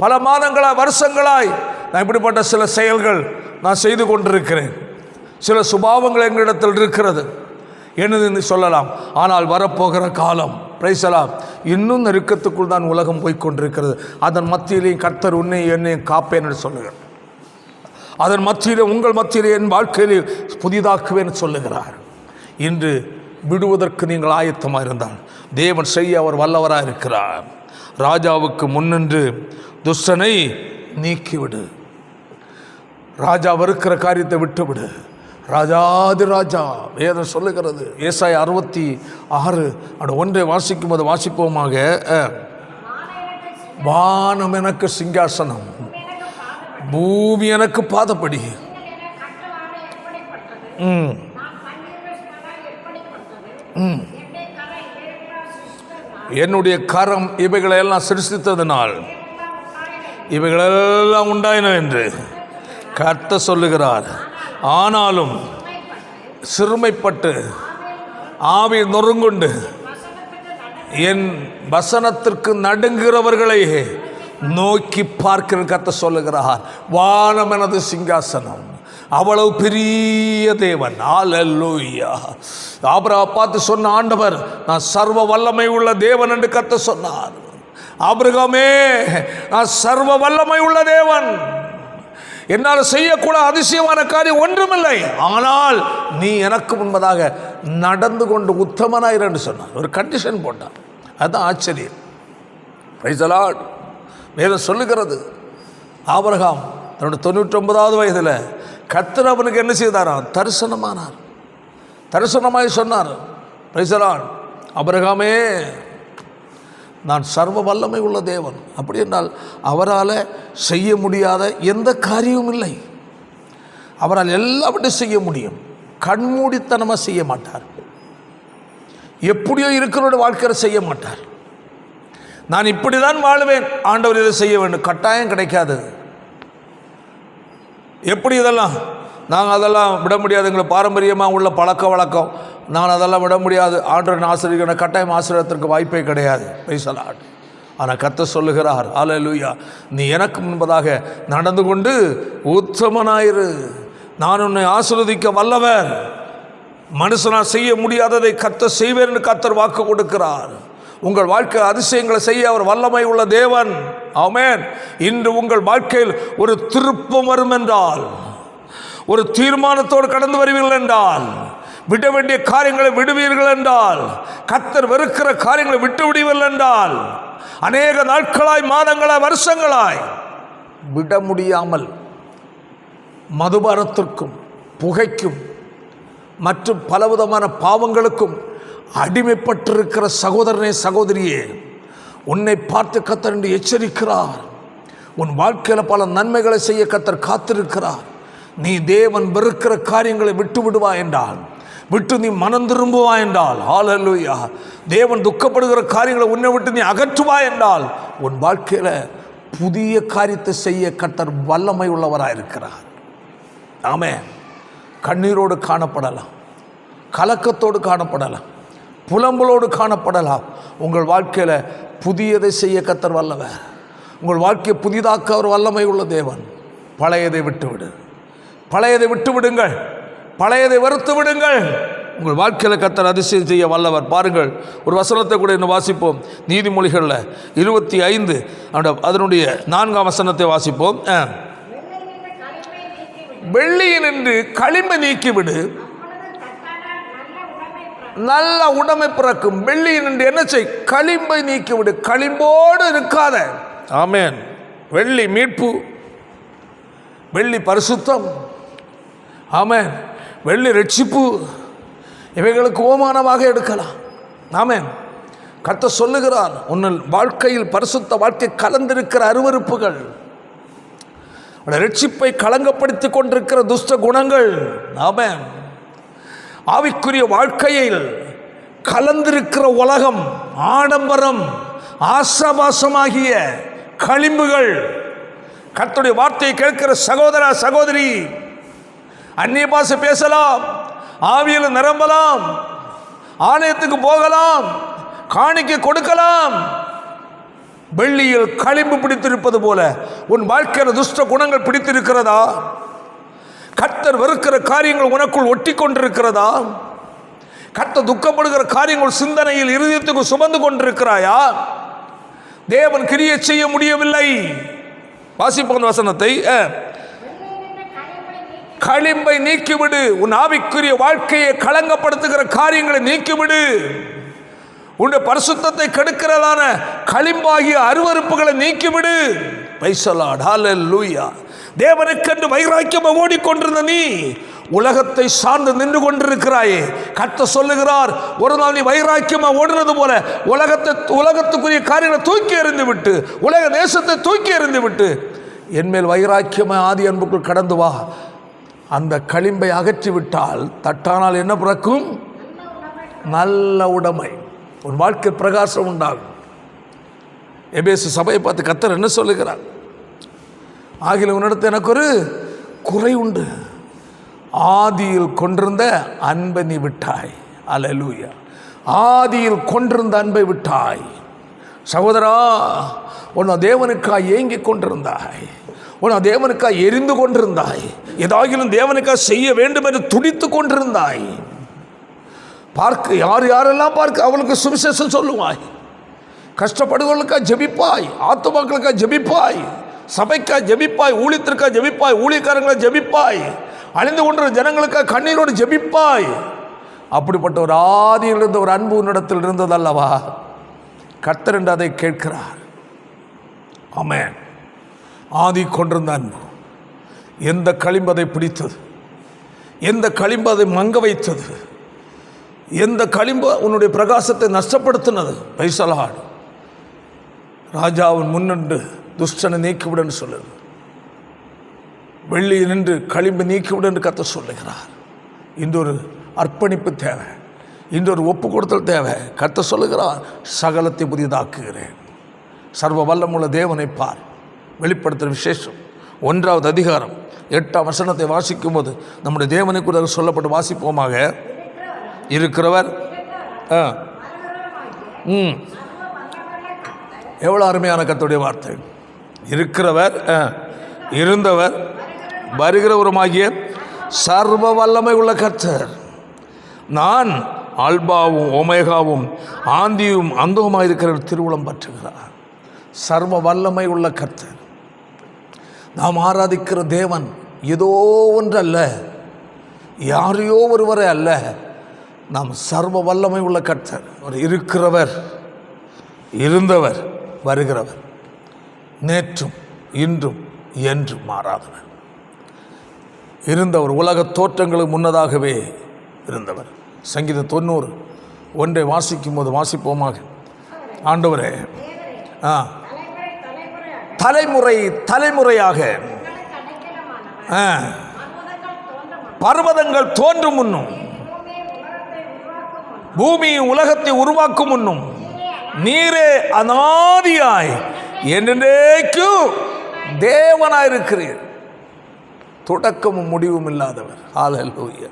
பல மாதங்களாய், வருஷங்களாய் நான் இப்படிப்பட்ட சில செயல்கள் நான் செய்து கொண்டிருக்கிறேன். சில சுபாவங்கள் எங்களிடத்தில் இருக்கிறது என்று சொல்லலாம். ஆனால் வரப்போகிற காலம், பிரைசலாம், இன்னும் நெருக்கத்துக்குள் தான் உலகம் போய்கொண்டிருக்கிறது. அதன் மத்தியிலேயும் கர்த்தர் உன்னை என்னையும் காப்பேன் என்று சொல்லுகிறார். அதன் மத்தியிலே, உங்கள் மத்தியிலே என் வாழ்க்கையிலே புதிதாக்குவேன் சொல்லுகிறார். இன்று விடுவதற்கு நீங்கள் ஆயத்தமாக இருந்தால் தேவன் செய்ய அவர் வல்லவராக இருக்கிறார். ராஜாவுக்கு முன்னின்று துஷ்டனை நீக்கிவிடு. ராஜா வெறுக்கிற காரியத்தை விட்டுவிடு. ராஜாதி ராஜா வேதம் சொல்லுகிறது. ஏசாயா 66:1 வாசிக்கும் போது வாசிப்போமாக, வானம் எனக்கு சிங்காசனம், பூமி எனக்கு பாதப்படி, என்னுடைய கரம் இவைகளெல்லாம் சிருஷ்டித்ததினால் இவைகளெல்லாம் உண்டாயின என்று கர்த்தர் சொல்லுகிறார். ஆனாலும் சிறுமைப்பட்டு ஆவி நொறுங்குண்டு என் வசனத்திற்கு நடுங்குகிறவர்களை நோக்கி பார்க்கிற கர்த்தர் சொல்லுகிறார். வானம் எனது சிங்காசனம், அவ்வளவு பெரிய தேவன். அல்லேலூயா. ஆபிரகாமை பார்த்து சொன்ன ஆண்டவர், நான் சர்வ வல்லமை உள்ள தேவன் என்று கர்த்தர் சொன்னார். ஆபிரகாமே, நான் சர்வ வல்லமை உள்ள தேவன், என்னால் செய்யக்கூட அதிசயமான காரியம் ஒன்றுமில்லை, ஆனால் நீ எனக்கு முன்பதாக நடந்து கொண்டு உத்தமனாயிரு என்று சொன்னார். ஒரு கண்டிஷன் போட்டான். அதுதான் ஆச்சரியம். Price the Lord. வேதம் சொல்லுகிறது, ஆபிரகாம் தன்னோட 99வது வயதில் கர்த்தர் அவனுக்கு என்ன செய்தாராம்? தரிசனமானார். தரிசனமாய் சொன்னார், பிரைஸ் தி லார்ட், ஆபிரகாமே, நான் சர்வ வல்லமை உள்ள தேவன். அப்படி என்றால் அவரால் செய்ய முடியாத எந்த காரியமும் இல்லை. அவரால் எல்லாவற்றையும் செய்ய முடியும். கண்மூடித்தனமாக செய்ய மாட்டார். எப்படியோ இருக்கிறோட வாழ்க்கையில் செய்ய மாட்டார். நான் இப்படி தான் வாழுவேன், ஆண்டவர் இதை செய்ய வேண்டும், கட்டாயம் கிடைக்காது. எப்படி இதெல்லாம் நாங்கள் அதெல்லாம் விட முடியாது, எங்களுக்கு பாரம்பரியமாக உள்ள பழக்க வழக்கம், நான் அதெல்லாம் விட முடியாது, ஆண்டவரின் ஆசீர்வாதத்தை கட்டாயம் ஆசீர்வாதத்திற்கு வாய்ப்பே கிடையாது. Price the Lord. ஆனால் கர்த்தர் சொல்லுகிறார், அல்லேலூயா, நீ எனக்கு முன்பதாக நடந்து கொண்டு உத்தமனாயிரு, நான் உன்னை ஆசீர்வதிக்க வல்லவர், மனுஷனால் செய்ய முடியாததை கர்த்தர் செய்வேன் என்று கர்த்தர் வாக்கு கொடுக்கிறார். உங்கள் வாழ்க்கை அதிசயங்களை செய்ய அவர் வல்லமை உள்ள தேவன். ஆமென். இன்று உங்கள் வாழ்க்கையில் ஒரு திருப்பம் வரும் என்றால், ஒரு தீர்மானத்தோடு கடந்து வருவீர்கள் என்றால், விட வேண்டிய காரியங்களை விடுவீர்கள் என்றால், கர்த்தர் வெறுக்கிற காரியங்களை விட்டு விடுவீர்கள் என்றால், அநேக நாட்களாய், மாதங்களாய், வருஷங்களாய் விட முடியாமல் மதுபானத்திற்கும் புகைக்கும் மற்றும் பலவிதமான பாவங்களுக்கும் அடிமைப்பட்டிருக்கிற சகோதரனே, சகோதரியே, உன்னை பார்த்து கர்த்தர் என்று எச்சரிக்கிறார். உன் வாழ்க்கையில் பல நன்மைகளை செய்ய கர்த்தர் காத்திருக்கிறார். நீ தேவன் வெறுக்கிற காரியங்களை விட்டு விடுவா என்றால், விட்டு நீ மனம் திரும்புவா என்றால், ஹல்லேலூயா, தேவன் துக்கப்படுகிற காரியங்களை உன்னை விட்டு நீ அகற்றுவா என்றால், உன் வாழ்க்கையில் புதிய காரியத்தை செய்ய கர்த்தர் வல்லமை உள்ளவராக இருக்கிறார். ஆமென். கண்ணீரோடு காணப்படலாம், கலக்கத்தோடு காணப்படலாம், புலம்பலோடு காணப்படலாம். உங்கள் வாழ்க்கையில் புதியதை செய்ய கர்த்தர் வல்லவர். உங்கள் வாழ்க்கையை புதிதாக்க அவர் வல்லமை உள்ள தேவன். பழையதை விட்டுவிடு, பழையதை விட்டு விடுங்கள், பழையதை வெறுத்து விடுங்கள். உங்கள் வாழ்க்கையில் கர்த்தர் அதிசயம் செய்ய வல்லவர். பாருங்கள், ஒரு வசனத்தை கூட இன்னும் வாசிப்போம். நீதிமொழிகளில் 25 அதனுடைய 4ஆம் வசனத்தை வாசிப்போம். வெள்ளியினின்று களிம்பை நீக்கிவிடு, நல்ல உடைமை பிறக்கும். வெள்ளியினின்று என்ன செய்? களிம்பை நீக்கிவிடு. களிம்போடு இருக்காத. ஆமென். வெள்ளி மீட்பு, வெள்ளி பரிசுத்தம், ஆமென், வெள்ளி ரட்சிப்பு, இவைகளுக்கு ஓமானமாக எடுக்கலாம். ஆமென். கர்த்தர் சொல்லுகிறார், உன்னில் வாழ்க்கையில் பரிசுத்த வாழ்க்கை கலந்திருக்கிற அருவருப்புகள், ரட்சிப்பை களங்கப்படுத்தி கொண்டிருக்கிற துஷ்ட குணங்கள், ஆமென், ஆவிக்குரிய வாழ்க்கையில் கலந்திருக்கிற உலகம், ஆடம்பரம், ஆசாபாசமாகிய களிம்புகள். கர்த்தருடைய வார்த்தையை கேட்கிற சகோதரா, சகோதரி, அந்நிய பாஷை பேசலாம், ஆவியில் நிரம்பலாம், ஆலயத்துக்கு போகலாம், காணிக்கை கொடுக்கலாம். வெள்ளியில் களிம்பு பிடித்திருப்பது போல உன் வாழ்க்கையில் துஷ்ட குணங்கள் பிடித்திருக்கிறதா? கர்த்தர் வெறுக்கிற காரியங்கள் உனக்குள் ஒட்டி கொண்டிருக்கிறதா? கர்த்தர் துக்கப்படுகிற காரியங்கள் சிந்தனையில், இருதயத்துக்கு சுமந்து கொண்டிருக்கிறாயா? தேவன் கிரியை செய்ய முடியவில்லை. வாசிப்போம் வசனத்தை. களிம்பை நீக்கிவிடு. உன் ஆவிக்குரிய வாழ்க்கையை களங்கப்படுத்துகிற காரியங்களை நீக்கிவிடு. உன்னுடைய பரிசுத்தத்தை கெடுக்கிறதான களிம்பாகிய அருவருப்புகளை நீக்கிவிடு. Price the Lord. ஹல்லேலூயா. தேவனுக்கென்று வைராக்கியமாக ஓடிக்கொண்டிருந்த நீ உலகத்தை சார்ந்து நின்று கொண்டிருக்கிறாயே. கர்த்தர் சொல்லுகிறார், ஒரு நாள் நீ வைராக்கியமாக ஓடுறது போல உலகத்துக்குரிய காரியங்களை தூக்கி எறிந்து விட்டு, உலக தேசத்தை தூக்கி எறிந்து விட்டு என்மேல் வைராக்கியமாக ஆதி அன்புக்குள் கடந்து வா. அந்த களிம்பை அகற்றி விட்டால், தட்டானால் என்ன பிறக்கும்? நல்ல உடைமை. உன் வாழ்க்கை பிரகாசம் உண்டாகும். எபேசு சபையை பார்த்து கர்த்தர் என்ன சொல்லுகிறார்? ஆகில உன்னிடத்தில் எனக்கு ஒரு குறை உண்டு, ஆதியில் கொண்டிருந்த அன்பை நீ விட்டாய். அல்லேலூயா. ஆதியில் கொண்டிருந்த அன்பை விட்டாய். சகோதரா, உன்னை தேவனுக்காய் ஏங்கிக் கொண்டிருந்தாய், உன்னை தேவனுக்காய் எரிந்து கொண்டிருந்தாய், ஏதாகிலும் தேவனுக்காக செய்ய வேண்டும் என்று துடித்து கொண்டிருந்தாய். பார்க்க யாரெல்லாம் பார்க்க அவளுக்கு சுவிசேஷம் சொல்லுவாய், கஷ்டப்படுவர்களுக்காக ஜெபிப்பாய், ஆத்துமாக்களுக்காக ஜெபிப்பாய், சபைக்காக ஜெபிப்பாய், ஊழியத்திற்காக ஜெபிப்பாய், ஊழியக்காரங்களை ஜெபிப்பாய், அழிந்து கொண்ட ஜனங்களுக்காக கண்ணீரோடு ஜெபிப்பாய். அப்படிப்பட்ட ஒரு ஆதியில் இருந்த ஒரு அன்பு உன்னிடத்தில் இருந்ததல்லவா? கர்த்தர் என்று அதை கேட்கிறார். ஆமென். ஆதி கொண்டிருந்த அன்பு எந்த களிம்பு அதை பிடித்தது, எந்த களிம்பு அதை மங்க வைத்தது, எந்த களிம்பு உன்னுடைய பிரகாசத்தை நஷ்டப்படுத்தினது. பைசலாடு ராஜாவின் முன்னின்று துஷ்டனை நீக்கிவிடன்னு சொல்லுது, வெள்ளி நின்று களிம்பு நீக்கிவிடு என்று கர்த்தர் சொல்லுகிறார். இன்றொரு அர்ப்பணிப்பு தேவை, இன்றொரு ஒப்பு கொடுத்தல் தேவை. கர்த்தர் சொல்லுகிறார், சகலத்தை புதியதாக்குகிறேன். சர்வ வல்லமுள்ள தேவனை பார். வெளிப்படுத்துகிற விசேஷம் 1வது அதிகாரம் 8ஆம் வசனத்தை வாசிக்கும் போது நம்முடைய தேவனை கூட சொல்லப்பட்டு வாசிப்போமாக. இருக்கிறவர், எவ்வளோ அருமையான கர்த்தருடைய வார்த்தை. இருக்கிறவர், இருந்தவர், வருகிறவருமாகிய சர்வ வல்லமை உள்ள கர்த்தர். நான் ஆல்பாவும் ஒமேகாவும் ஆந்தியும் அந்தவுமாக இருக்கிற திருவுளம் பற்றுகிறார். சர்வ வல்லமை உள்ள கர்த்தர். நாம் ஆராதிக்கிற தேவன் ஏதோ ஒன்று அல்ல, யாரையோ ஒருவரே அல்ல. நாம் சர்வ வல்லமை உள்ள கர்த்தர். அவர் இருக்கிறவர், இருந்தவர், வருகிறவர், நேற்றும் இன்றும் என்றும் மாறாதவர். இருந்தவர், உலக தோற்றங்களுக்கு முன்னதாகவே இருந்தவர். சங்கீதம் 90:1 வாசிக்கும் போது வாசிப்போமாக. ஆண்டவரே, தலைமுறை தலைமுறையாக பர்வதங்கள் தோன்றும் முன்னும், பூமி உலகத்தை உருவாக்கும் முன்னும் நீரே அநாதியாய் என்றென்றைக்கும் தேவனாயிருக்கிறீர். தொடக்கமும் முடிவும் இல்லாதவர். ஹல்லேலூயா.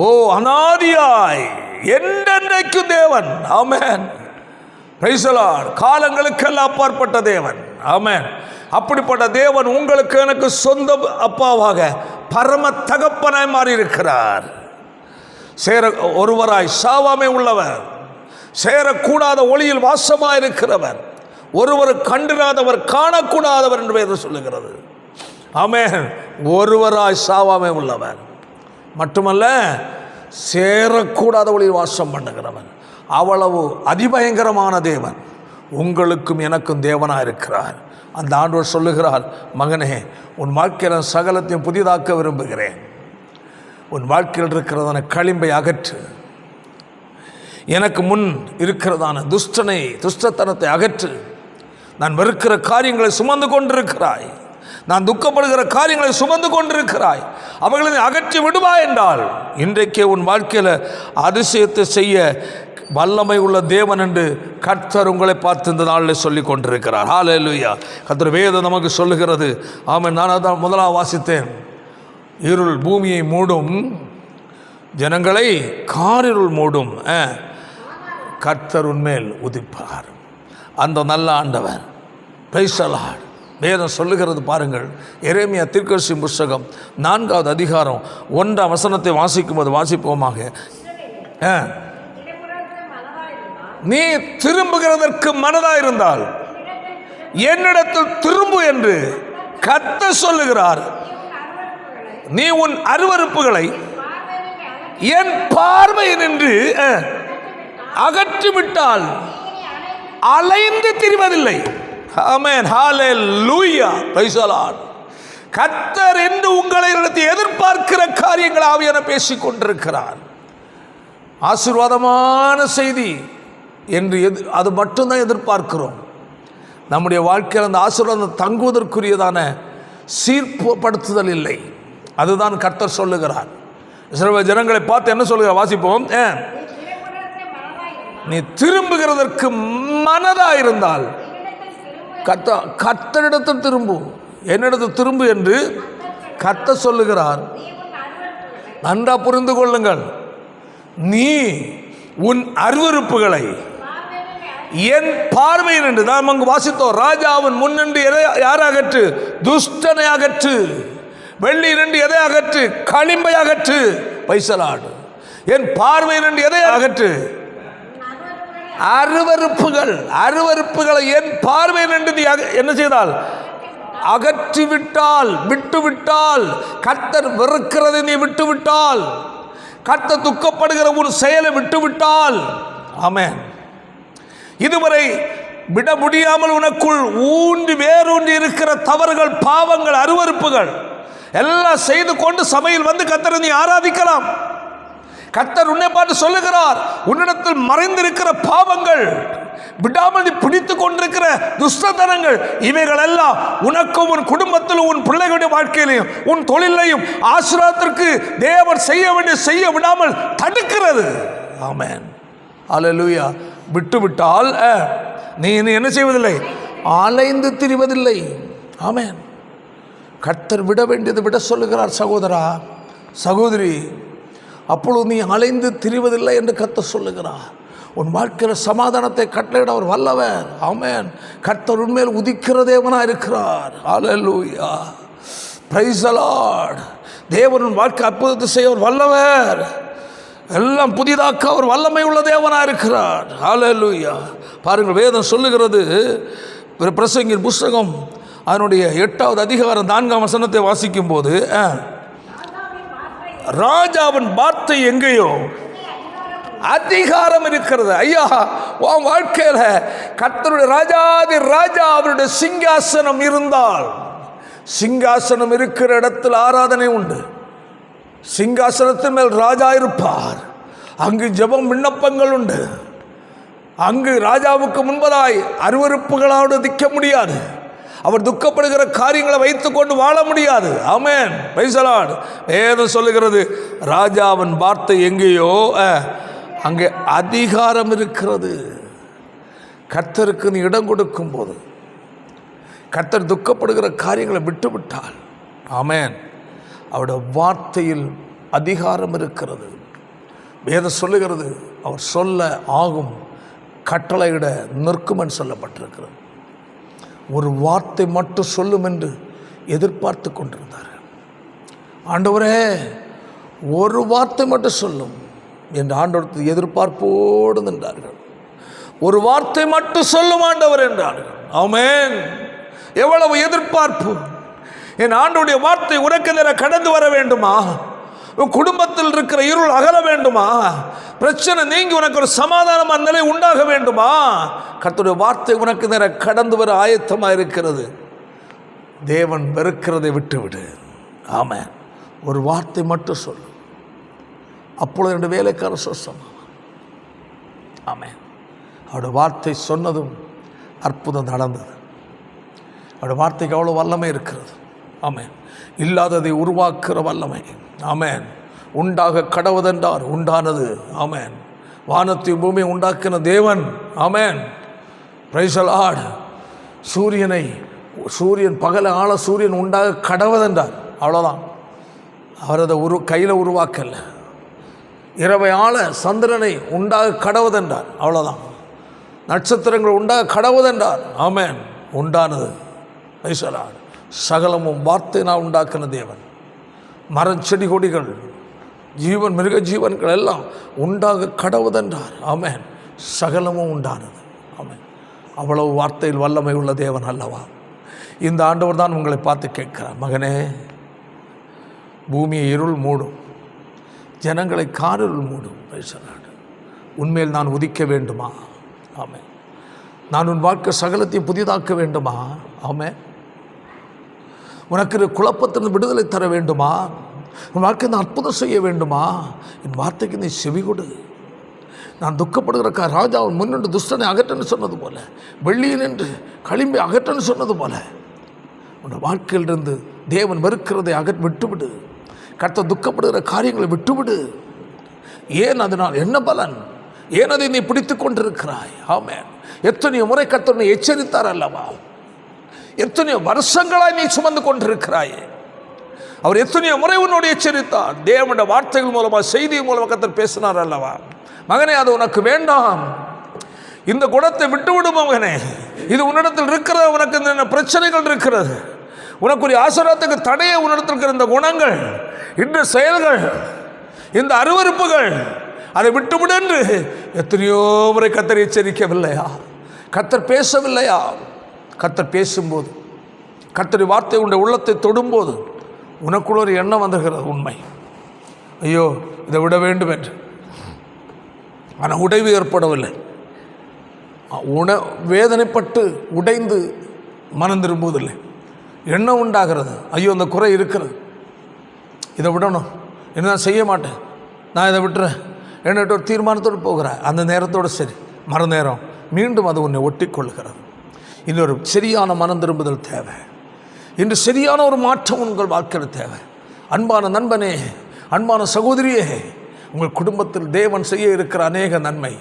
ஓ, அநாதியாய் என்றென்றைக்கும் தேவன். ஆமென். Praise the Lord. காலங்களுக்கெல்லாம் அப்பாற்பட்ட தேவன். ஆமென். அப்படிப்பட்ட தேவன் உங்களுக்கு எனக்கு சொந்த அப்பாவாக பரம தகப்பனாய் மாறி இருக்கிறார். சேர ஒருவராய் சாவாமை உள்ளவர், சேரக்கூடாத ஒளியில் வாசமாய் இருக்கிறவர், ஒருவர் கண்டிராதவர் காணக்கூடாதவர் என்று வேதம் சொல்லுகிறது. ஆமென். ஒருவராய் சாவாமை உள்ளவர் மட்டுமல்ல, சேரக்கூடாத ஒளியில் வாசம் பண்ணுகிறவன். அவ்வளவு அதிபயங்கரமான தேவன் உங்களுக்கும் எனக்கும் தேவனாக இருக்கிறார். அந்த ஆண்டவர் சொல்லுகிறார், மகனே, உன் வாழ்க்கையில் சகலத்தையும் புதிதாக்க விரும்புகிறேன். உன் வாழ்க்கையில் இருக்கிறதான களிம்பை அகற்று. எனக்கு முன் இருக்கிறதான துஷ்டத்தனத்தை அகற்று. நான் வெறுக்கிற காரியங்களை சுமந்து கொண்டிருக்கிறாய், நான் துக்கப்படுகிற காரியங்களை சுமந்து கொண்டிருக்கிறாய், அவைகளை அகற்றி விடுவா என்றால் இன்றைக்கே உன் வாழ்க்கையில் அதிசயத்தை செய்ய வல்லமை உள்ள தேவன் என்று கர்த்தர் உங்களை பார்த்து இந்த நாளில் சொல்லி கொண்டிருக்கிறார். ஹல்லேலூயா. கர்த்தர் வேதம் நமக்கு சொல்லுகிறது. ஆமென். நான் அதான் முதலாக வாசித்தேன். இருள் பூமியை மூடும், ஜனங்களை காரிருள் மூடும், கர்த்தர் உன்மேல் உதிப்பார். அந்த நல்ல ஆண்டவர். Price the Lord. வேதம் சொல்லுகிறது பாருங்கள். எரேமியா தீர்க்கதரிசி புத்தகம் 4வது அதிகாரம் 1ஆம் வசனத்தை வாசிக்கும் போது வாசிப்போமாக. நீ திரும்புகிறதற்கு மனதாயிருந்தால் என்னிடத்தில் திரும்பு என்று கர்த்தர் சொல்லுகிறார். நீ உன் அருவருப்புகளை என் பார்வையினின்று அகற்றிவிட்டால் அலைந்து திரிவதில்லை. ஆமென். ஹல்லேலூயா. Praise the Lord. கர்த்தர் என்று உங்களை எதிர்பார்க்கிற காரியங்கள் ஆவியான பேசிக் கொண்டிருக்கிறார். ஆசீர்வாதமான செய்தி என்று அது மட்டும்தான் எதிர்பார்க்கிறோம். நம்முடைய வாழ்க்கையில் அந்த ஆசீர்வாதம் தங்குவதற்குரியதான சீர்படுத்துதல் இல்லை. அதுதான் கர்த்தர் சொல்லுகிறார். இஸ்ரவேல் ஜனங்களை பார்த்து என்ன சொல்லுகிறார்? வாசிப்போம். நீ திரும்புகிறதற்கு மனதாயிருந்தால் கர்த்தரிடத்தில் திரும்பு, என்னிடத்தில் திரும்பு என்று கர்த்தர் சொல்லுகிறார். நன்றா புரிந்து கொள்ளுங்கள். நீ உன் அருவருப்புகளை என் பார்வையில் என்று நாம் அங்கு வாசித்தோம். ராஜாவின் முன்னின்று எதை யாரை அகற்று? துஷ்டனை அகற்று. வெள்ளி நின்று எதை அகற்று? களிம்பை அகற்று. பைசலாடு. என் பார்வையில் நின்று எதை அகற்று? அருவருப்புகளை என் பார்வையில் நின்று நீ என்ன செய்தால்? அகற்றிவிட்டால், விட்டுவிட்டால், கர்த்தர் வெறுக்கிறதை நீ விட்டுவிட்டால், கர்த்தர் துக்கப்படுகிற ஒரு செயலை விட்டுவிட்டால், ஆமென், இதுவரை விட முடியாமல் உனக்குள் ஊன்றி வேரூன்றி இருக்கிற தவறுகள், பாவங்கள், அருவருப்புகள் எல்லாம் செய்து கொண்டு சபையில் வந்து கர்த்தரை நீ ஆராதிக்கலாம். கர்த்தர் உன்னை பார்த்து சொல்லுகிறார், உன்னிடத்தில் மறைந்திருக்கிற பாவங்கள், விடாமல் நீ பிடித்து கொண்டிருக்கிற துஷ்டத்தனங்கள், இவைகள் எல்லாம் உனக்கும் உன் குடும்பத்திலும் உன் பிள்ளைகளுடைய வாழ்க்கையிலையும் உன் தொழிலையும் ஆசீர்வாதத்திற்கு தேவன் செய்ய விடாமல் தடுக்கிறது. ஆமென், அல்லேலூயா. விட்டுவிட்டால் நீ என்ன செய்வதில்லை? அலைந்து திரிவதில்லை. ஆமென். கர்த்தர் விட வேண்டியது விட சொல்லுகிறார். சகோதரா, சகோதரி, அப்பொழுது நீ அலைந்து திரிவதில்லை என்று கர்த்தர் சொல்லுகிறார். உன் வாழ்க்கையில் சமாதானத்தை கட்டளையிட அவர் வல்லவர். ஆமென். கர்த்தர் உண்மையில் உதிக்கிற தேவனாக இருக்கிறார். அல்லேலூயா, பிரைஸ் தி லார்ட். தேவன் வாழ்க்கை அற்புதத்தை செய்ய அவர் வல்லவர். எல்லாம் புதிதாக்க அவர் வல்லமை உள்ள தேவனாக இருக்கிறார். அல்லேலூயா. பாருங்கள், வேதம் சொல்லுகிறது, பிரசங்கின் புஸ்தகம் அதனுடைய 8வது அதிகாரம் 4ஆம் வசனத்தை வாசிக்கும் போது, ராஜாவின் வார்த்தை எங்கேயோ அதிகாரம் இருக்கிறது. ஐயா, உன் வாழ்க்கையில கர்த்தருடைய ராஜாதி ராஜா அவருடைய சிங்காசனம் இருந்தால், சிங்காசனம் இருக்கிற இடத்தில் ஆராதனை உண்டு. சிங்காசனத்தின் மேல் ராஜா இருப்பார். அங்கு ஜெபம், விண்ணப்பங்கள் உண்டு. அங்கு ராஜாவுக்கு முன்பதாய் அருவருப்புகளோடு நிற்க முடியாது. அவர் துக்கப்படுகிற காரியங்களை வைத்துக்கொண்டு வாழ முடியாது. ஆமென், பிரைஸ் தி லார்ட். வேதம் சொல்லுகிறது, ராஜாவின் வார்த்தை எங்கேயோ அங்கே அதிகாரம் இருக்கிறது. கர்த்தருக்கு நீ இடம் கொடுக்கும் போது, கர்த்தர் துக்கப்படுகிற காரியங்களை விட்டுவிட்டால், ஆமென், அவருடைய வார்த்தையில் அதிகாரம் இருக்கிறது. வேதம் சொல்லுகிறது, அவர் சொல்ல ஆகும், கட்டளையிட நிற்கும் என்று சொல்லப்பட்டிருக்கிறது. ஒரு வார்த்தை மட்டும் சொல்லும் என்று எதிர்பார்த்து கொண்டிருந்தார்கள். ஆண்டவரே, ஒரு வார்த்தை மட்டும் சொல்லும் என்று ஆண்டவருக்கு எதிர்பார்ப்போடு நின்றார்கள். ஒரு வார்த்தை மட்டும் சொல்லும் ஆண்டவர் என்றார்கள். ஆமென். எவ்வளவு எதிர்பார்ப்பு! என் ஆண்டவருடைய வார்த்தை உனக்கு நேர கடந்து வர வேண்டுமா? உன் குடும்பத்தில் இருக்கிற இருள் அகல வேண்டுமா? பிரச்சனை நீங்கி உனக்கு ஒரு சமாதானமான நிலை உண்டாக வேண்டுமா? கர்த்தருடைய வார்த்தை உனக்கு நேர கடந்து வர ஆயத்தமாக இருக்கிறது. தேவன் வெறுக்கிறதை விட்டுவிடு. ஆமென். ஒரு வார்த்தை மட்டும் சொல்லு. அப்பொழுது 2 வேலைக்காரர் சொன்னான். ஆமென். அவருடைய வார்த்தை சொன்னதும் அற்புதம் நடந்தது. அவருடைய வார்த்தைக்கு அவ்வளோ வல்லமை இருக்கிறது. ஆமென். இல்லாததை உருவாக்குற வல்லமை. ஆமென். உண்டாக கடவுதென்றார், உண்டானது. ஆமென். வானத்தையும் பூமியை உண்டாக்கின தேவன். ஆமென், பிரைஸ் தி லார்ட். சூரியன் பகல ஆள சூரியன் உண்டாக கடவுதென்றார். அவ்வளோதான். அவர் அதை கையில் உருவாக்கல. இரவை ஆள சந்திரனை உண்டாக கடவுதென்றார். அவ்வளோதான். நட்சத்திரங்கள் உண்டாக கடவுதென்றார். ஆமென். உண்டானது. Price the Lord. சகலமும் வார்த்தையினால் உண்டாக்கின தேவன். மரம், செடி, கொடிகள், ஜீவன், மிருக ஜீவன்கள் எல்லாம் உண்டாக கடவுதென்றார். ஆமென். சகலமும் உண்டானது. ஆமென். அவ்வளவு வார்த்தையில் வல்லமை உள்ள தேவன் அல்லவா? இந்த ஆண்டவர் தான் உங்களை பார்த்து கேட்கிறார், மகனே, பூமியை இருள் மூடும், ஜனங்களை காரிருள் மூடும். உண்மையில் நான் உதிக்க வேண்டுமா? ஆமென். நான் உன் வாழ்க்கை சகலத்தையும் புதிதாக்க வேண்டுமா? ஆமென். உனக்கு குழப்பத்திலிருந்து விடுதலை தர வேண்டுமா? உன் வாழ்க்கை நான் அற்புதம் செய்ய வேண்டுமா? என் வார்த்தைக்கு நீ செவி கொடு. நான் துக்கப்படுகிற ராஜாவின் முன்னின்று துஷ்டனை அகற்றன்னு சொன்னது போல, வெள்ளியை நின்று களிம்பை அகற்றன்னு சொன்னது போல, உன் வாழ்க்கையிலிருந்து தேவன் வெறுக்கிறதை விட்டுவிடு. கர்த்தர் துக்கப்படுகிற காரியங்களை விட்டுவிடு. ஏன் அதனால் என்ன பலன்? ஏன் அதை நீ பிடித்து கொண்டிருக்கிறாய்? ஆமென். எத்தனையோ முறை கர்த்தர் எச்சரித்தார் அல்லவா? எத்தனையோ வருஷங்களாய் நீ சுமந்து கொண்டிருக்கிறாயே. அவர் எத்தனையோ முறை உன்னோடு எச்சரித்தார். தேவனுடைய வார்த்தைகள் மூலமாக, செய்தி மூலமாக கர்த்தர் பேசினார் அல்லவா? மகனே, அது உனக்கு வேண்டாம். இந்த குணத்தை விட்டுவிடும் மகனே. இது உன்னிடத்தில் இருக்கிற உனக்கு இந்த பிரச்சனைகள் இருக்கிறது, உனக்குரிய ஆசீர்வாதத்துக்கு தடையை உன்னிடத்தில் இருக்கிற இந்த குணங்கள், இந்த செயல்கள், இந்த அருவருப்புகள், அதை விட்டுவிடு என்று எத்தனையோ முறை கர்த்தர் எச்சரிக்கவில்லையா? கர்த்தர் பேசவில்லையா? கர்த்தர் பேசும்போது, கர்த்தருடைய வார்த்தை உன்னுடைய உள்ளத்தை தொடும்போது உனக்குள்ள ஒரு எண்ணம் வந்துகிறது, உண்மை, ஐயோ இதை விட வேண்டும் என்று. ஆனால் உடைவு ஏற்படவில்லை. வேதனைப்பட்டு உடைந்து மனம் திரும்புவதில்லை. எண்ணம் உண்டாகிறது, ஐயோ அந்த குறை இருக்கிறது, இதை விடணும், என்ன நான் செய்ய மாட்டேன், நான் இதை விட்டுறேன் என்னட்டு ஒரு தீர்மானத்தோடு போகிறேன். அந்த நேரத்தோடு சரி, மறுநேரம் மீண்டும் அது உன்னை ஒட்டி கொள்ளுகிறது. இன்னொரு சரியான மனம் திரும்புதல் தேவை. இன்று சரியான ஒரு மாற்றம் உங்கள் வாழ்க்கையில் தேவை. அன்பான நண்பனே, அன்பான சகோதரியே, உங்கள் குடும்பத்தில் தேவன் செய்ய இருக்கிற அநேக நன்மை,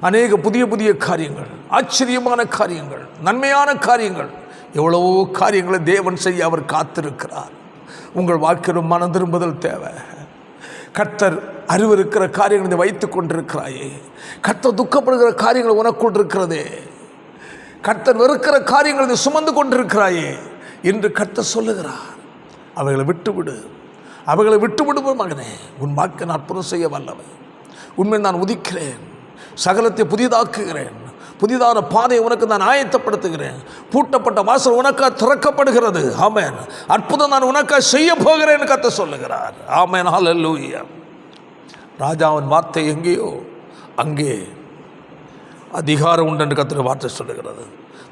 அநேக புதிய புதிய காரியங்கள், ஆச்சரியமான காரியங்கள், நன்மையான காரியங்கள், எவ்வளவோ காரியங்களை தேவன் செய்ய அவர் காத்திருக்கிறார். உங்கள் வாழ்க்கையில் மனம் திரும்புதல் தேவை. கர்த்தர் அறிவிருக்கிற காரியங்களை வைத்து கொண்டிருக்கிறாயே, கர்த்தர் துக்கப்படுகிற காரியங்கள் உனக்குள் இருக்கிறதே, கர்த்தர் வெறுக்கிற காரியங்களை சுமந்து கொண்டிருக்கிறாயே என்று கர்த்தர் சொல்லுகிறார். அவைகளை விட்டுவிடு, அவைகளை விட்டுவிடுவோம் மகனே. உன் வாழ்க்கை அற்புதம் செய்ய வல்லவன். உண்மை நான் உதிக்கிறேன், சகலத்தை புதிதாக்குகிறேன், புதிதான பாதையை உனக்கு நான் ஆயத்தப்படுத்துகிறேன், பூட்டப்பட்ட வாசல் உனக்காக திறக்கப்படுகிறது. ஆமென். அற்புதம் நான் உனக்காக செய்ய போகிறேன் கர்த்தர் சொல்லுகிறார். ஆமென். ஹல்லேலூயா. ராஜாவின் வார்த்தை எங்கேயோ அங்கே அதிகாரம் உண்டு என்று கர்த்தர் வார்த்தை சொல்லுகிறது.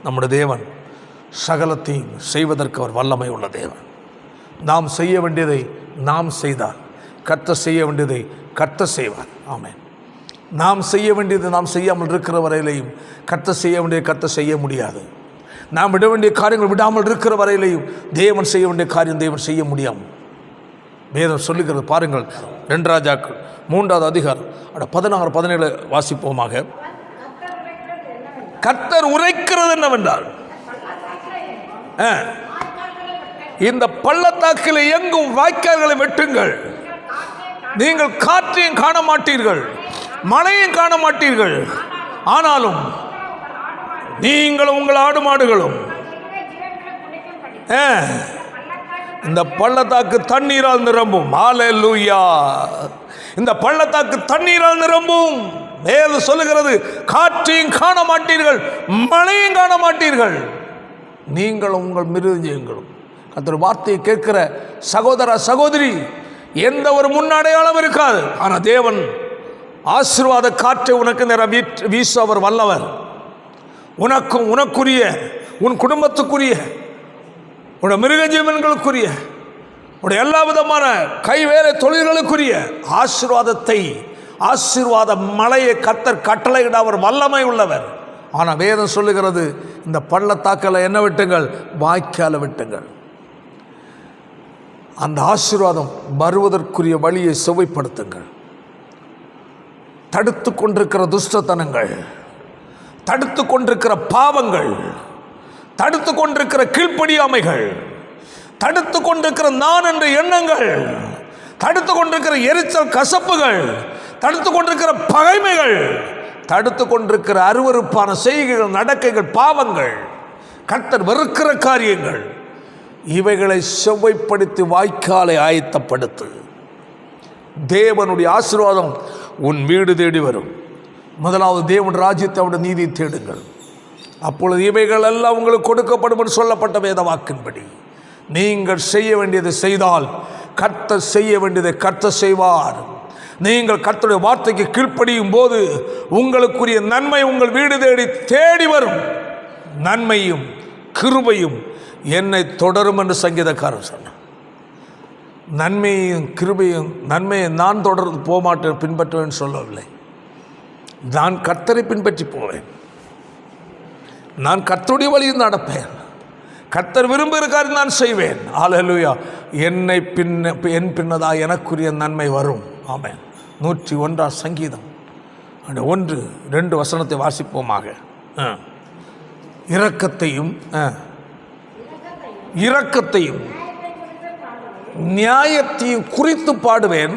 நம்முடைய தேவன் சகலத்தையும் செய்வதற்கு அவர் வல்லமை உள்ள தேவன். நாம் செய்ய வேண்டியதை நாம் செய்தால் கர்த்தர் செய்ய வேண்டியதை கர்த்தர் செய்வார். ஆமென். நாம் செய்ய வேண்டியது நாம் செய்யாமல் இருக்கிற வரையிலையும் கர்த்தர் செய்ய வேண்டிய கர்த்தர் செய்ய முடியாது. நாம் விட வேண்டிய காரியங்கள் விடாமல் இருக்கிற வரையிலையும் தேவன் செய்ய வேண்டிய காரியம் தேவன் செய்ய முடியாமல் வேதம் சொல்லுகிறது. பாருங்கள், 2 ராஜாக்கள் 3வது அதிகாரம் 16, 17 வாசிப்போமாக. கர்த்தர் உரைக்கிறது என்னவென்றால், இந்த பள்ளத்தாக்கில் எங்கும் வாய்க்கால்களை வெட்டுங்கள், நீங்கள் காற்றையும் காண மாட்டீர்கள், மழையும் காண மாட்டீர்கள், ஆனாலும் நீங்களும் உங்கள் ஆடு மாடுகளும் இந்த பள்ளத்தாக்கு தண்ணீரால் நிரம்பும். ஹல்லேலூயா. இந்த பள்ளத்தாக்கு தண்ணீரால் நிரம்பும். வேதம் சொல்லுகிறது, காற்றையும் காண மாட்டீர்கள், மழையும் காண மாட்டீர்கள், நீங்களும் உங்கள் மிருகங்களும். கர்த்தர் வார்த்தையை கேட்கிற சகோதர சகோதரி, எந்த ஒரு முன்னடையாளம் இருக்காது. ஆனால் தேவன் ஆசீர்வாத காற்றை உனக்கு நேரம் வீச அவர் வல்லவர். உனக்கும் உனக்குரிய, உன் குடும்பத்துக்குரிய, உடைய மிருக ஜீவன்களுக்குரிய, உடைய எல்லா விதமான கைவேலை தொழில்களுக்குரிய ஆசீர்வாதத்தை, ஆசீர்வாத மலையை கர்த்தர் கட்டளையிட அவர் வல்லமை உள்ளவர். ஆனால் வேதம் சொல்லுகிறது, இந்த பள்ளத்தாக்கலை என்ன விட்டுங்கள், வாய்க்கால விட்டுங்கள். அந்த ஆசீர்வாதம் வருவதற்குரிய வழியை செவ்வைப்படுத்துங்கள். தடுத்து கொண்டிருக்கிற துஷ்டத்தனங்கள், தடுத்து கொண்டிருக்கிற பாவங்கள், தடுத்து கொண்டிருக்கிற கீழ்ப்படியாமைகள், தடுத்து கொண்டிருக்கிற நான் என்ற எண்ணங்கள், தடுத்து கொண்டிருக்கிற எரிச்சல் கசப்புகள், தடுத்து கொண்டிருக்கிற பகைமைகள், தடுத்து கொண்டிருக்கிற அருவருப்பான செய்கைகள், நடக்கைகள், பாவங்கள், கர்த்தர் வெறுக்கிற காரியங்கள், இவைகளை செவ்வைப்படுத்தி வாய்க்காலை ஆயத்தப்படுத்து. தேவனுடைய ஆசீர்வாதம் உன் வீடு தேடி வரும். முதலாவது தேவன் ராஜ்யத்தை, அவருடைய நீதியை தேடுங்கள், அப்பொழுது இவைகள் எல்லாம் உங்களுக்கு கொடுக்கப்படும் என்று சொல்லப்பட்ட வேத வாக்கின்படி நீங்கள் செய்ய வேண்டியதை செய்தால் கர்த்தர் செய்ய வேண்டியதை கர்த்தர் செய்வார். நீங்கள் கர்த்தருடைய வார்த்தைக்கு கீழ்ப்படியும் போது உங்களுக்குரிய நன்மை உங்கள் வீடு தேடி தேடி வரும். நன்மையும் கிருபையும் என்னை தொடரும் என்று சங்கீதக்காரன் சொன்னான். நன்மையும் கிருபையும், நன்மையை நான் தொடர்ந்து போக மாட்டேன், பின்பற்றுவேன் சொல்லவில்லை. நான் கர்த்தரை பின்பற்றி போவேன், நான் கர்த்தருடைய வழியில் நடப்பேன், கர்த்தர் விரும்புகிற காரியம் நான் செய்வேன். ஹல்லேலூயா. என்னை என் பின்னதா எனக்குரிய நன்மை வரும். ஆமென். 101 சங்கீதம் 1-2 வசனத்தை வாசிப்போமாக. இரக்கத்தையும் இரக்கத்தையும் நியாயத்தையும் குறித்து பாடுவேன்,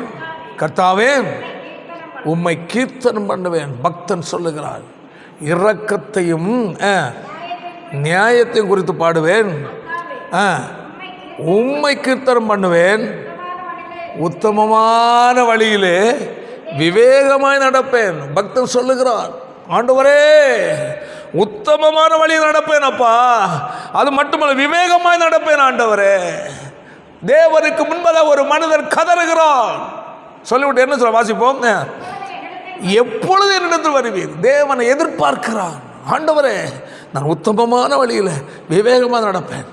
கர்த்தாவே உம்மை கீர்த்தனம் பண்ணுவேன். பக்தன் சொல்லுகிறார், இரக்கத்தையும் நியாயத்தையும் குறித்து பாடுவேன். உம்மை கீர்த்தனம் பண்ணுவேன். உத்தமமான வழியிலே விவேகமாய் நடப்பேன். பக்தன் சொல்லுகிறான், ஆண்டவரே உத்தமமான வழியில் நடப்பேன் அப்பா. அது மட்டுமல்ல, விவேகமாய் நடப்பேன் ஆண்டவரே. தேவனுக்கு முன்பதாக ஒரு மனிதர் கதறுகிறான். சொல்லிவிட்டு என்ன சொல்ல வாசிப்போம், எப்பொழுது என்னிடத்தில் வருவீர்? தேவனை எதிர்பார்க்கிறான். ஆண்டவரே நான் உத்தமமான வழியில் விவேகமாக நடப்பேன்.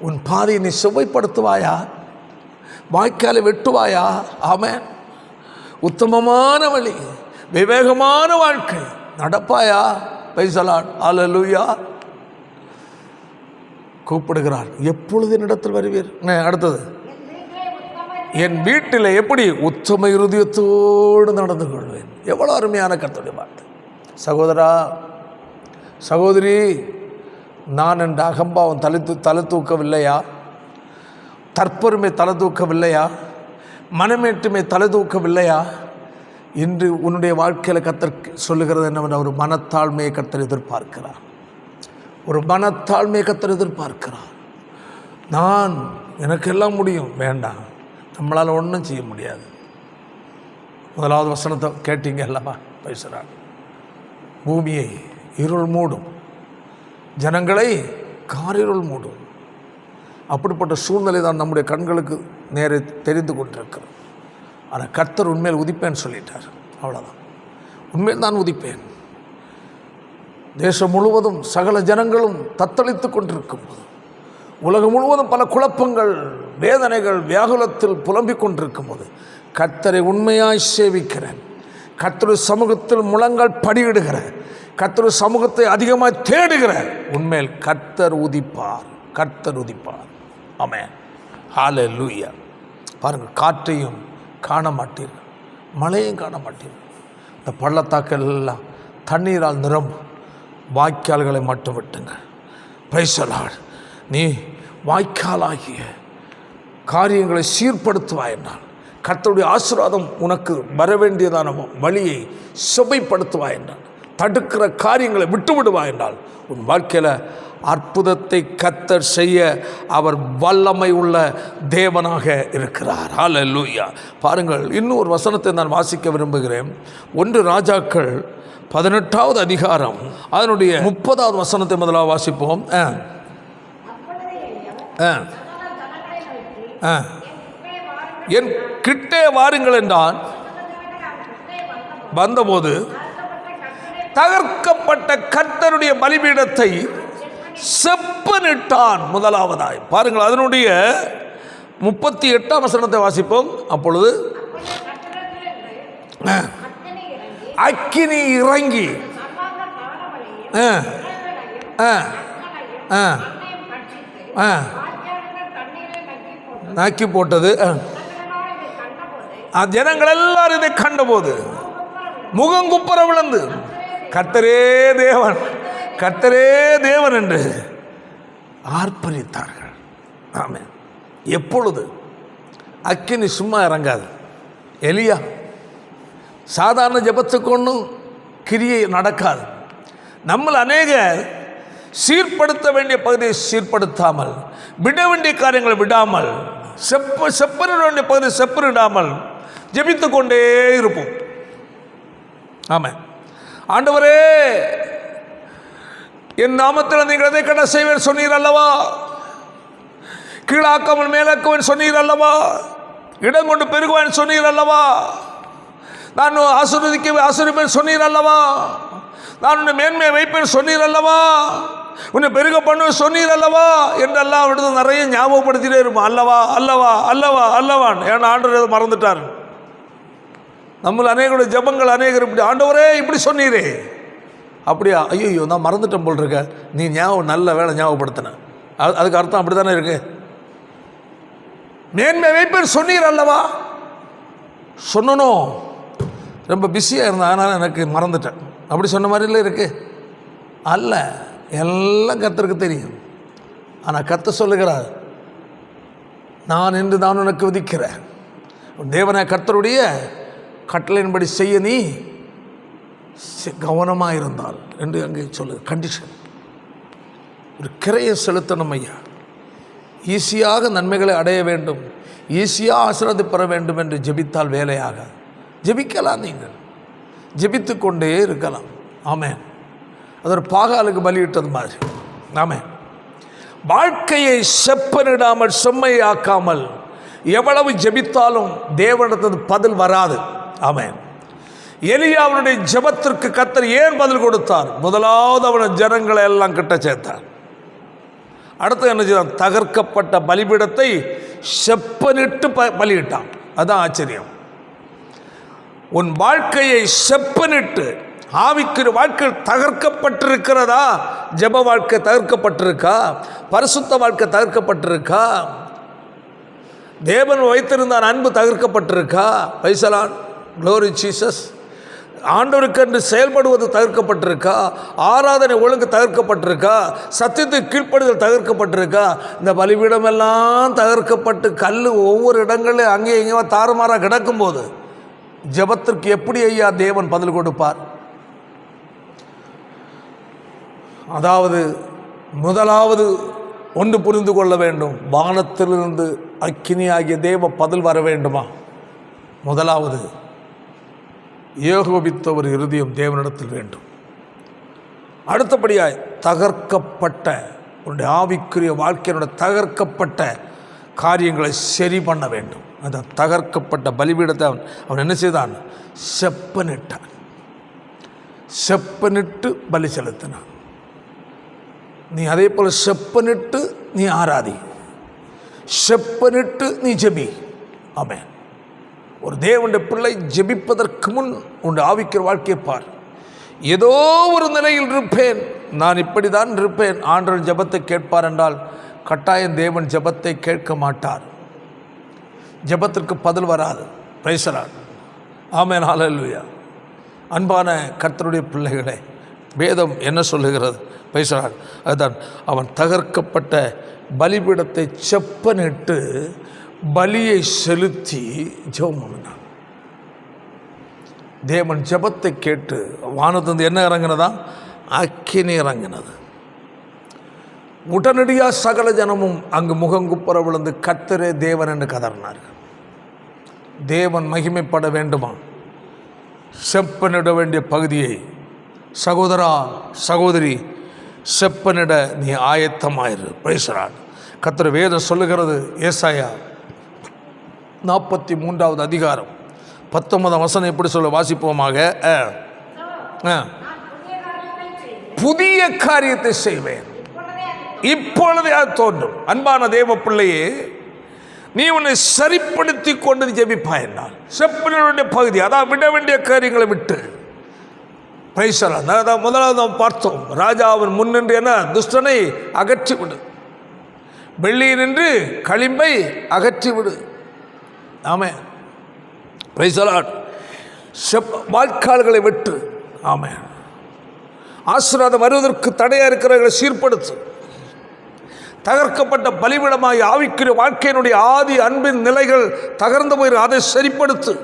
உன் பாதையை நீ சுவைப்படுத்துவாயா? வாய்க்காலை வெட்டுவாயா? ஆமென். உத்தமமான வழி, விவேகமான வாழ்க்கை நடப்பாயா? பிரைஸ் தி லார்ட், ஹல்லேலூயா. கூப்பிடுகிறார், எப்பொழுது என்னிடத்தில் வருவீர்? அடுத்தது, என் வீட்டில் எப்படி உத்தம இருதயத்தோடு நடந்து கொள்வேன். எவ்வளோ அருமையான கர்த்தருடைய வார்த்தை. சகோதரா, சகோதரி, நான் என்ற அகம்பாவம் தலை தூக்கவில்லையா? தற்பெருமை தலை தூக்கவில்லையா? மனமேட்டுமை தலை தூக்கவில்லையா? இன்று உன்னுடைய வாழ்க்கையில் கர்த்தர் சொல்லுகிறது என்னவென்றால், ஒரு மனத்தாழ்மையை கர்த்தர் எதிர்பார்க்கிறார். ஒரு மனத்தாழ்மையை கர்த்தர் எதிர்பார்க்கிறார். நான் எனக்கெல்லாம் முடியும், வேண்டாம், நம்மளால் ஒன்றும் செய்ய முடியாது. முதலாவது வசனத்தை கேட்டீங்க அல்லவா? பேசுகிறார், பூமியை இருள் மூடும், ஜனங்களை காரிருள் மூடும். அப்படிப்பட்ட சூழ்நிலை தான் நம்முடைய கண்களுக்கு நேரே தெரிந்து கொண்டிருக்கிறது. ஆனால் கர்த்தர் உண்மையில் உதிப்பேன்னு சொல்லிட்டார். அவ்வளோதான், உண்மையில் நான் உதிப்பேன். தேசம் முழுவதும் சகல ஜனங்களும் தத்தளித்து கொண்டிருக்கும் போது, உலகம் முழுவதும் பல குழப்பங்கள், வேதனைகள், வியாகுலத்தில் புலம்பிக் கொண்டிருக்கும் போது, கர்த்தரை உண்மையாய் சேவிக்கிறேன், கர்த்தருடைய சமூகத்தில் முழங்கால் படியிடுகிற, கர்த்தருடைய சமூகத்தை அதிகமாக தேடுகிற, உண்மையில் கர்த்தர் உதிப்பார், கர்த்தர் உதிப்பார். ஆமென், ஹல்லேலூயா. பாருங்கள், காற்றையும் காண மாட்டீர்கள், மழையும் காண மாட்டீர்கள். இந்த பள்ளத்தாக்கள் எல்லாம் தண்ணீரால் நிரம்பும். வாய்க்கால்களை மட்டும் விட்டுங்கள். Price the Lord. நீ வாய்க்காலாகிய காரியங்களை சீர்படுத்துவாய் என்றால், கர்த்தருடைய ஆசீர்வாதம் உனக்கு வர வேண்டியதான வழியை செவ்வைப்படுத்துவாய் என்றால், தடுக்கிற காரியங்களை விட்டுவிடுவாய் என்றால், உன் வாழ்க்கையில் அற்புதத்தை கர்த்தர் செய்ய அவர் வல்லமை உள்ள தேவனாக இருக்கிறார். ஹல்லேலூயா. பாருங்கள், இன்னொரு வசனத்தை நான் வாசிக்க விரும்புகிறேன். 1 ராஜாக்கள் 18வது அதிகாரம் அதனுடைய 30வது வசனத்தை முதலாக வாசிப்போம். என் கிட்டே வாருங்கள் என்றான். வந்தபோது தகர்க்கப்பட்ட கர்த்தருடைய பலிபீடத்தை செப்பனிட்டான். முதலாவதாய் பாருங்கள், அதனுடைய 38ஆம் வசனத்தை வாசிப்போம். அப்பொழுது அக்கினி இறங்கி நாக்கி போட்டது. ஜனங்கள் எல்லாரும் இதை கண்டபோது முகங்குப்புற விழுந்து, கர்த்தரே தேவன், கர்த்தரே தேவன் என்று ஆர்ப்பரித்தார்கள். ஆமென். எப்பொழுது? அக்கினி சும்மா இறங்காது. எலியா சாதாரண ஜெபத்துக்கு ஒன்றும் கிரியை நடக்காது. நம்மள அநேக சீர்படுத்த வேண்டிய பகுதியை சீர்படுத்தாமல், விட வேண்டிய காரியங்களை விடாமல், செப்பனிட வேண்டிய பகுதியை செப்பனிடாமல் ஜெபித்து கொண்டே இருப்போம். ஆமாம். ஆண்டவரே, என் நாமத்தில் நீங்கள் எதை கண்ட செய்வேன் சொன்னீர் அல்லவா? கீழாக்காமல் மேலாக்குவேன் சொன்னீர் அல்லவா? இடம் கொண்டு பெருகுவேன் சொன்னீர் அல்லவா? நான் ஆசீர்வதிப்பேன் சொன்னீர் அல்லவா? நான் உன்னை மேன்மையை வைப்பேன் சொன்னீர் அல்லவா? உன்னை பெருக பண்ணுவேன் சொன்னீர் அல்லவா? என்றெல்லாம் விடுத்து நிறைய ஞாபகப்படுத்திட்டே இருப்போம். அல்லவா அல்லவா அல்லவா அல்லவான். ஏன்னா ஆண்டவர் மறந்துட்டார். நம்மள அநேகருடைய ஜபங்கள் அநேகர் இப்படி, ஆண்டவரே இப்படி சொன்னீரே, அப்படியா? ஐயோ நான் மறந்துட்டேன் போல் இருக்க. நீ நல்ல வேலை ஞாபகப்படுத்தின. அதுக்கு அர்த்தம் அப்படி தானே இருக்கு. மேன்மை வைப்பேன் சொன்னீர் அல்லவா? சொன்னனும் ரொம்ப பிஸியாக இருந்தேன், அதனால் எனக்கு மறந்துட்டேன். அப்படி சொன்ன மாதிரில இருக்கு அல்ல. எல்லாம் கர்த்தருக்கு தெரியும். ஆனால் கர்த்தர் சொல்லுகிறார், நான் என்று நான் உனக்கு விதிக்கிறேன். தேவனை கர்த்தருடைய கட்டளையின்படி செய்ய நீ கவனமாக இருந்தால் என்று அங்கே சொல்லு கண்டிஷன். ஒரு கிரையை செலுத்தணும் ஐயா. ஈஸியாக நன்மைகளை அடைய வேண்டும், ஈஸியாக ஆசீர்வாதத்தை பெற வேண்டும் என்று ஜெபித்தால் வேலையாக ஜெபிக்கலாம். நீங்கள் ஜெபித்து கொண்டே இருக்கலாம். ஆமென். அது ஒரு பாகாலுக்கு பலியிட்டது மாதிரி. ஆமென். வாழ்க்கையை செப்பனிடாமல் செம்மையாக்காமல் எவ்வளவு ஜெபித்தாலும் தேவனிடத்து பதில் வராது. ஆமென். எலியாவுடைய ஜெபத்திற்கு கர்த்தர் ஏன் பதில் கொடுத்தார்? முதலாவது அவன ஜனங்களை எல்லாம் கிட்ட சேர்த்தார். அடுத்து என்ன செய்தான்? தகர்க்கப்பட்ட பலிபீடத்தை செப்பனிட்டு பலியிட்டான். அதுதான் ஆச்சரியம். உன் வாழ்க்கையை செப்பனிட்டு, ஆவிக்குரிய வாழ்க்கை தகர்க்கப்பட்டிருக்கிறதா? ஜெப வாழ்க்கை தகர்க்கப்பட்டிருக்கா? பரிசுத்த வாழ்க்கை தகர்க்கப்பட்டிருக்கா? தேவன் வைத்திருந்தார் அன்பு தகர்க்கப்பட்டிருக்கா? பைசலான் க்ளோரி ஜீசஸ். ஆண்டவருக்கு என்று செயல்படுவது தவிர்க்கப்பட்டிருக்கா? ஆராதனை ஒழுங்கு தவிர்க்கப்பட்டிருக்கா? சத்தியத்துக்கு கீழ்ப்படுதல் தவிர்க்கப்பட்டிருக்கா? இந்த பலிபீடமெல்லாம் தவிர்க்கப்பட்டு கல் ஒவ்வொரு இடங்களில் அங்கேயும் இங்கேயும் தாறுமாறாக கிடக்கும்போது ஜெபத்திற்கு எப்படி ஐயா தேவன் பதில் கொடுப்பார்? அதாவது முதலாவது ஒன்று புரிந்து கொள்ள வேண்டும், வானத்திலிருந்து அக்கினி ஆகிய தேவ பதில் வர வேண்டுமா? முதலாவது ஏகோபித்த ஒரு இருதயம் தேவனிடத்தில் வேண்டும். அடுத்தபடியாய் தகர்க்கப்பட்ட உன்னுடைய ஆவிக்குரிய வாழ்க்கையினுடைய தகர்க்கப்பட்ட காரியங்களை சரி பண்ண வேண்டும். அந்த தகர்க்கப்பட்ட பலிபீடத்தை அவன் என்ன செய்தான்? செப்பனிட்டான். செப்பனிட்டு பலி செலுத்தினான். நீ அதே போல் செப்பனிட்டு நீ ஆராதி, செப்பனிட்டு நீ ஜெபி. ஆமென். ஒரு தேவனுடைய பிள்ளை ஜெபிப்பதற்கு முன் உன்னுடைய ஆவிக்கிற வாழ்க்கையை பார். ஏதோ ஒரு நிலையில் இருப்பேன், நான் இப்படி தான் இருப்பேன், ஆண்டவர் ஜெபத்தை கேட்பார் என்றால் கட்டாயம் தேவன் ஜெபத்தை கேட்க மாட்டார். ஜெபத்திற்கு பதில் வராது. Praise the Lord. ஆமென். ஹல்லேலூயா. அன்பான கர்த்தருடைய பிள்ளைகளே, வேதம் என்ன சொல்லுகிறது? Praise the Lord. அதுதான் அவன் தகர்க்கப்பட்ட பலிபீடத்தை செப்பனிட்டு பலியை செலுத்தி ஜெபம் பண்ணினான். தேவன் ஜெபத்தை கேட்டு வானத்திலிருந்து என்ன இறங்கினதா? அக்கினி இறங்கினது. உடனடியாக சகல ஜனமும் அங்கு முகங்குப்புற விழுந்து கர்த்தரே தேவன் என்று கதறினார்கள். தேவன் மகிமைப்பட வேண்டுமா? செப்பனிட வேண்டிய பகுதியை சகோதரா சகோதரி செப்பனிட நீ ஆயத்தமாயிரு. Price the Lord. கர்த்தர் வேதம் சொல்லுகிறது. ஏசாயா 43வது அதிகாரம் 19ஆம் வசனம் எப்படி சொல்ல? வாசிப்போமாக. புதிய காரியத்தை செய்வேன், இப்பொழுதே அது தோன்றும். அன்பான தேவ பிள்ளையே, நீ உன்னை சரிப்படுத்தி கொண்டு ஜெபிப்பாய் என்றால் செப்பனினுடைய பகுதி, அதான் விட வேண்டிய காரியங்களை விட்டு. Price the Lord. அதான் முதலாவது நாம் பார்த்தோம். ராஜாவின் முன்னின்று என்ன? துஷ்டனை அகற்றி விடு, வெள்ளியினின்று களிம்பை அகற்றி விடு. ஆமென். Praise the Lord. வாய்க்கால்களை வெட்டு. ஆமென். ஆசீர்வாதம் வருவதற்கு தடையாக இருக்கிறவர்களை சீர்படுத்து. தகர்க்கப்பட்ட பலிபீடமாய் ஆவிக்குரிய வாழ்க்கையினுடைய ஆதி அன்பின் நிலைகள் தகர்ந்து போயிரு, அதை சரிப்படுத்து.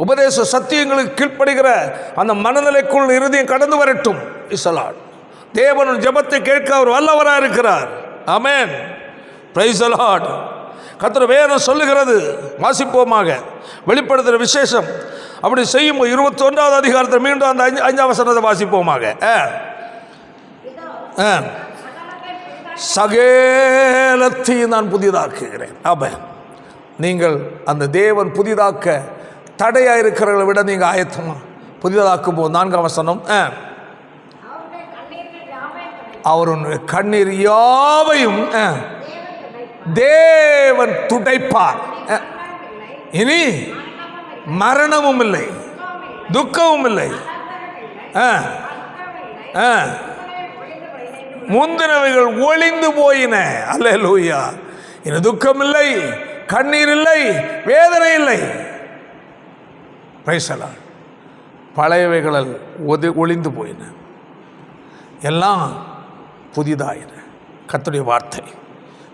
உபதேச சத்தியங்களுக்கு கீழ்ப்படுகிற அந்த மனநிலைக்குள் இருதயம் கடந்து வரட்டும். Praise the Lord. தேவன் ஜெபத்தை கேட்க அவர் வல்லவராக இருக்கிறார். ஆமென். Praise the Lord. கர்த்தர் வேதம் சொல்லுகிறது. வாசிப்போமாக. வெளிப்படுத்துகிற விசேஷம் அப்படி செய்யும் 21வது அதிகாரத்தில் மீண்டும் அந்த 5ஆம் வசனத்தை வாசிப்போமாக. சகலத்தையும் நான் புதிதாக்குகிறேன். ஆமென். நீங்கள் அந்த தேவன் புதிதாக்க தடையாக இருக்கிறவர்களை விட நீங்கள் ஆயத்தமா? புதிதாக்கும் போது 4ஆம் வசனம், அவருடைய கண்ணீர் யாவையும் தேவன் துடைப்பார். இனி மரணமும் இல்லை, துக்கமும் இல்லை, முந்தினவைகள் ஒளிந்து போயின. அல்லேலூயா. இனி துக்கம் இல்லை, கண்ணீர் இல்லை, வேதனை இல்லை. Price the Lord. பழையவைகள் ஒளிந்து போயின, எல்லாம் புதிதாயின. கர்த்தருடைய வார்த்தை.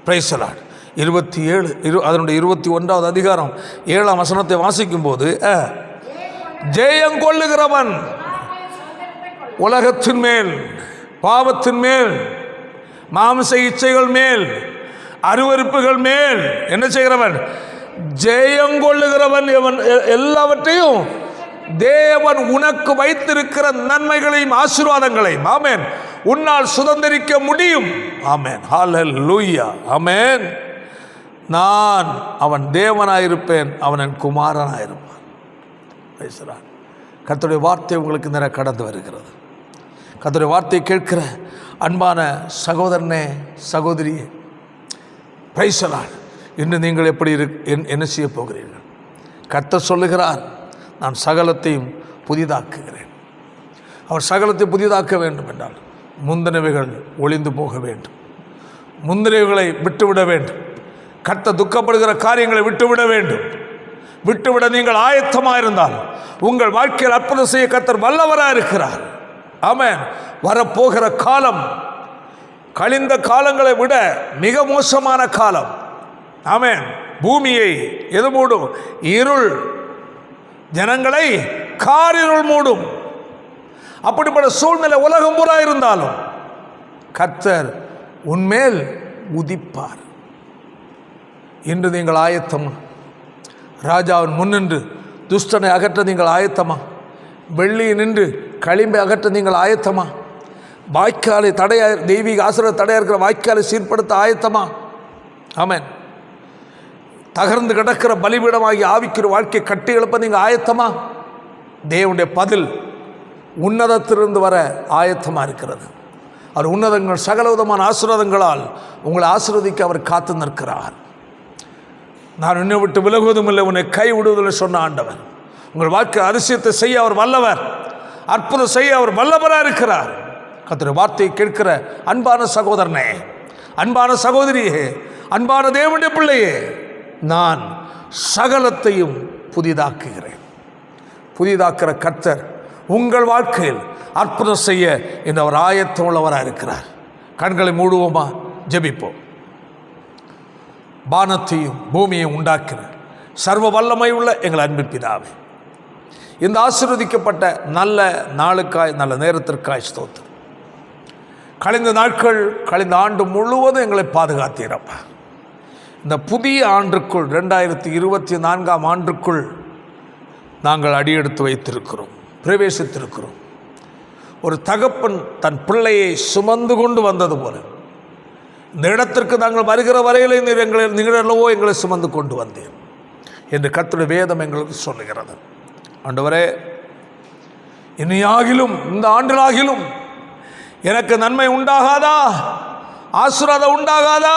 Price the Lord. 27 அதனுடைய 21வது அதிகாரம் 7ஆம் வசனத்தை வாசிக்கும் போது, ஜெயம் கொள்ளுகிறவன் உலகத்தின் மேல், பாவத்தின் மேல், மாம்ச இச்சைகள் மேல், அருவருப்புகள் மேல் என்ன செய்கிறவன்? ஜெயங்கொள்ளுகிறவன். எல்லாவற்றையும் தேவன் உனக்கு வைத்திருக்கிற நன்மைகளையும் ஆசீர்வாதங்களையும் ஆமென் உன்னால் சுதந்திரிக்க முடியும். ஆமென், ஹல்லேலூயா, ஆமென். நான் அவன் தேவனாயிருப்பேன், அவன் என் குமாரனாயிருப்பான். கர்த்தருடைய வார்த்தை உங்களுக்கு நிறைய கடந்து வருகிறது. கர்த்தருடைய வார்த்தையை கேட்கிற அன்பான சகோதரனே, சகோதரியே, பிரைஸ் தி லார்ட். இன்று நீங்கள் எப்படி என்ன செய்ய போகிறீர்கள்? கர்த்தர் சொல்லுகிறார், நான் சகலத்தையும் புதிதாக்குகிறேன். அவர் சகலத்தை புதிதாக்க வேண்டும் என்றால் முந்தினவைகள் ஒளிந்து போக வேண்டும், முந்தினவைகளை விட்டுவிட வேண்டும். கர்த்தர் துக்கப்படுகிற காரியங்களை விட்டுவிட வேண்டும். விட்டுவிட நீங்கள் ஆயத்தமாக இருந்தால் உங்கள் வாழ்க்கையில் அற்புதம் செய்ய கர்த்தர் வல்லவராக இருக்கிறார். ஆமென். வரப்போகிற காலம் கழிந்த காலங்களை விட மிக மோசமான காலம். ஆமென். பூமியை எது மூடும்? இருள். ஜனங்களை காரிருள் மூடும். அப்படிப்பட்ட சூழ்நிலை உலகம் பூரா இருந்தாலும் கர்த்தர் உன்மேல் உதிப்பார். இன்று நீங்கள் ஆயத்தமா? ராஜாவின் முன்னின்று துஷ்டனை அகற்ற நீங்கள் ஆயத்தமா? வெள்ளியை நின்று களிம்பை அகற்ற நீங்கள் ஆயத்தமா? வாய்க்காலை தடையா, தெய்வீக ஆசீர்வாத தடையாக இருக்கிற வாய்க்காலை சீர்படுத்த ஆயத்தமா? ஆமென். தகர்ந்து கிடக்கிற பலிபீடமாகி ஆவிக்கிற வாழ்க்கை கட்டி எழுப்ப நீங்கள் ஆயத்தமா? தேவனுடைய பதில் உன்னதத்திலிருந்து வர ஆயத்தமாக இருக்கிறது. அவர் உன்னதங்கள் சகல விதமான ஆசீர்வாதங்களால் உங்களை ஆசீர்வதிக்க அவர் காத்து நிற்கிறார். நான் உன்னை விட்டு விலகுவதும் இல்லை, உன்னை கை விடுவதில்லை சொன்ன ஆண்டவர். உங்கள் வாழ்க்கை அதிசயத்தை செய்ய அவர் வல்லவர், அற்புதம் செய்ய அவர் வல்லவராக இருக்கிறார். கர்த்தருடைய வார்த்தையை கேட்கிற அன்பான சகோதரனே, அன்பான சகோதரியே, அன்பான தேவனுடைய பிள்ளையே, நான் சகலத்தையும் புதிதாக்குகிறேன். புதிதாக்குற கர்த்தர் உங்கள் வாழ்க்கையில் அற்புதம் செய்ய இந்த அவர் ஆயத்தம் உள்ளவராக இருக்கிறார். கண்களை மூடுவோமா? ஜெபிப்போம். வானத்தையும் பூமியையும் உண்டாக்கின சர்வ வல்லமை உள்ள எங்கள் அன்பின் பிதாவே, இந்த ஆசீர்வதிக்கப்பட்ட நல்ல நாளுக்காய், நல்ல நேரத்திற்காய் ஸ்தோத்திரம். கழிந்த நாட்கள், கழிந்த ஆண்டு முழுவதும் எங்களை பாதுகாத்தீரப்பா. இந்த புதிய ஆண்டுக்குள் 2024ஆம் ஆண்டுக்குள் நாங்கள் அடியெடுத்து வைத்திருக்கிறோம், பிரவேசித்திருக்கிறோம். ஒரு தகப்பன் தன் பிள்ளையை சுமந்து கொண்டு வந்தது போல இந்த இடத்திற்கு நாங்கள் வருகிற வரையிலே நீங்கள் அல்லவோ எங்களை சுமந்து கொண்டு வந்தேன் என்று கர்த்தருடைய வேதம் எங்களுக்கு சொல்லுகிறது. ஆண்டவரே, இனியாகிலும் இந்த ஆண்டிலாகிலும் எனக்கு நன்மை உண்டாகாதா? ஆசீர்வாதம் உண்டாகாதா?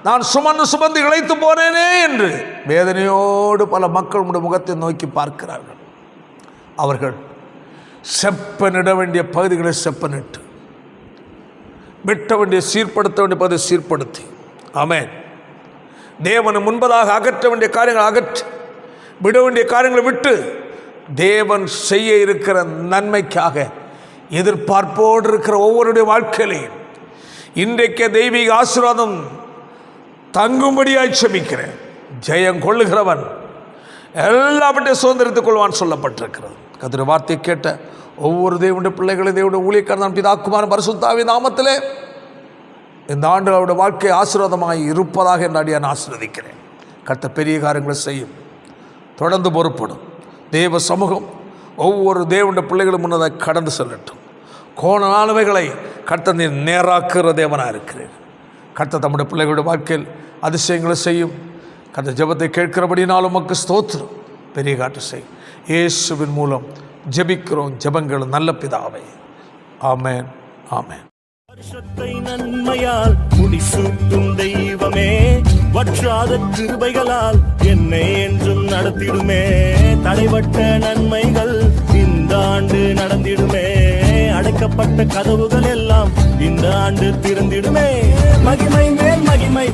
நான் சுமந்து இழைத்து போனேனே என்று வேதனையோடு பல மக்கள் உடைய முகத்தை நோக்கி பார்க்கிறார்கள். அவர்கள் செப்பனிட வேண்டிய பகுதிகளை செப்பனிட்டு, வெட்ட வேண்டிய சீர்படுத்த வேண்டிய பகுதியை சீர்படுத்தி, ஆமென், தேவனை முன்பதாக அகற்ற வேண்டிய காரியங்களை அகற்றி, விட வேண்டிய காரியங்களை விட்டு, தேவன் செய்ய இருக்கிற நன்மைக்காக எதிர்பார்ப்போடு இருக்கிற ஒவ்வொருடைய வாழ்க்கையிலையும் இன்றைக்கு தெய்வீக ஆசீர்வாதம் தங்கும்படியாய் செபிக்கிறேன். ஜெயம் கொள்ளுகிறவன் எல்லாவற்றையும் சுதந்திரித்துக் கொள்வான் சொல்லப்பட்டிருக்கிறது. கர்த்தருடைய வார்த்தை கேட்ட ஒவ்வொரு தேவனுடைய பிள்ளைகளை, தேவனுடைய ஊழியக்காரன் பிதாக்குமாரன் பரிசுத்த ஆவியின் நாமத்திலே இந்த ஆண்டு அவருடைய வாழ்க்கை ஆசீர்வாதமாய் இருப்பதாக என்று அடியான் ஆசீர்வதிக்கிறேன். கர்த்தர் பெரிய காரியங்களை செய்யும், தொடர்ந்து பொறுப்படும். தேவ சமூகம் ஒவ்வொரு தேவனுடைய பிள்ளைகளும் முன்னதாக கடந்து செல்லட்டும். கோணானவைகளை கர்த்தர் நீர் நேராக்குகிற தேவனாக இருக்கிறேன். கர்த்தர் தம்முடைய பிள்ளைகளுடைய வாழ்க்கையில் அதிசயங்களை செய்யும். கர்த்தர் ஜெபத்தை கேட்கிறபடினாலும் உமக்கு ஸ்தோத்திரம். பெரிய காட்டு செய். இயேசுவின் மூலம் ஜெபிக்கிறோம் ஜெபங்கள் நல்ல பிதாவே, ஆமென், ஆமென். வருஷத்தை நன்மையால் முடிசூட்டும் தெய்வமே, வற்றாத கிருபைகளால் என்னை என்றும் நடத்திடுமே. தடைபட்ட நன்மைகள் இந்த ஆண்டு நடந்திடுமே. அடைக்கப்பட்ட கதவுகள் எல்லாம் இந்த ஆண்டு திறந்திடுமே. மகிமை மேல் மகிமை.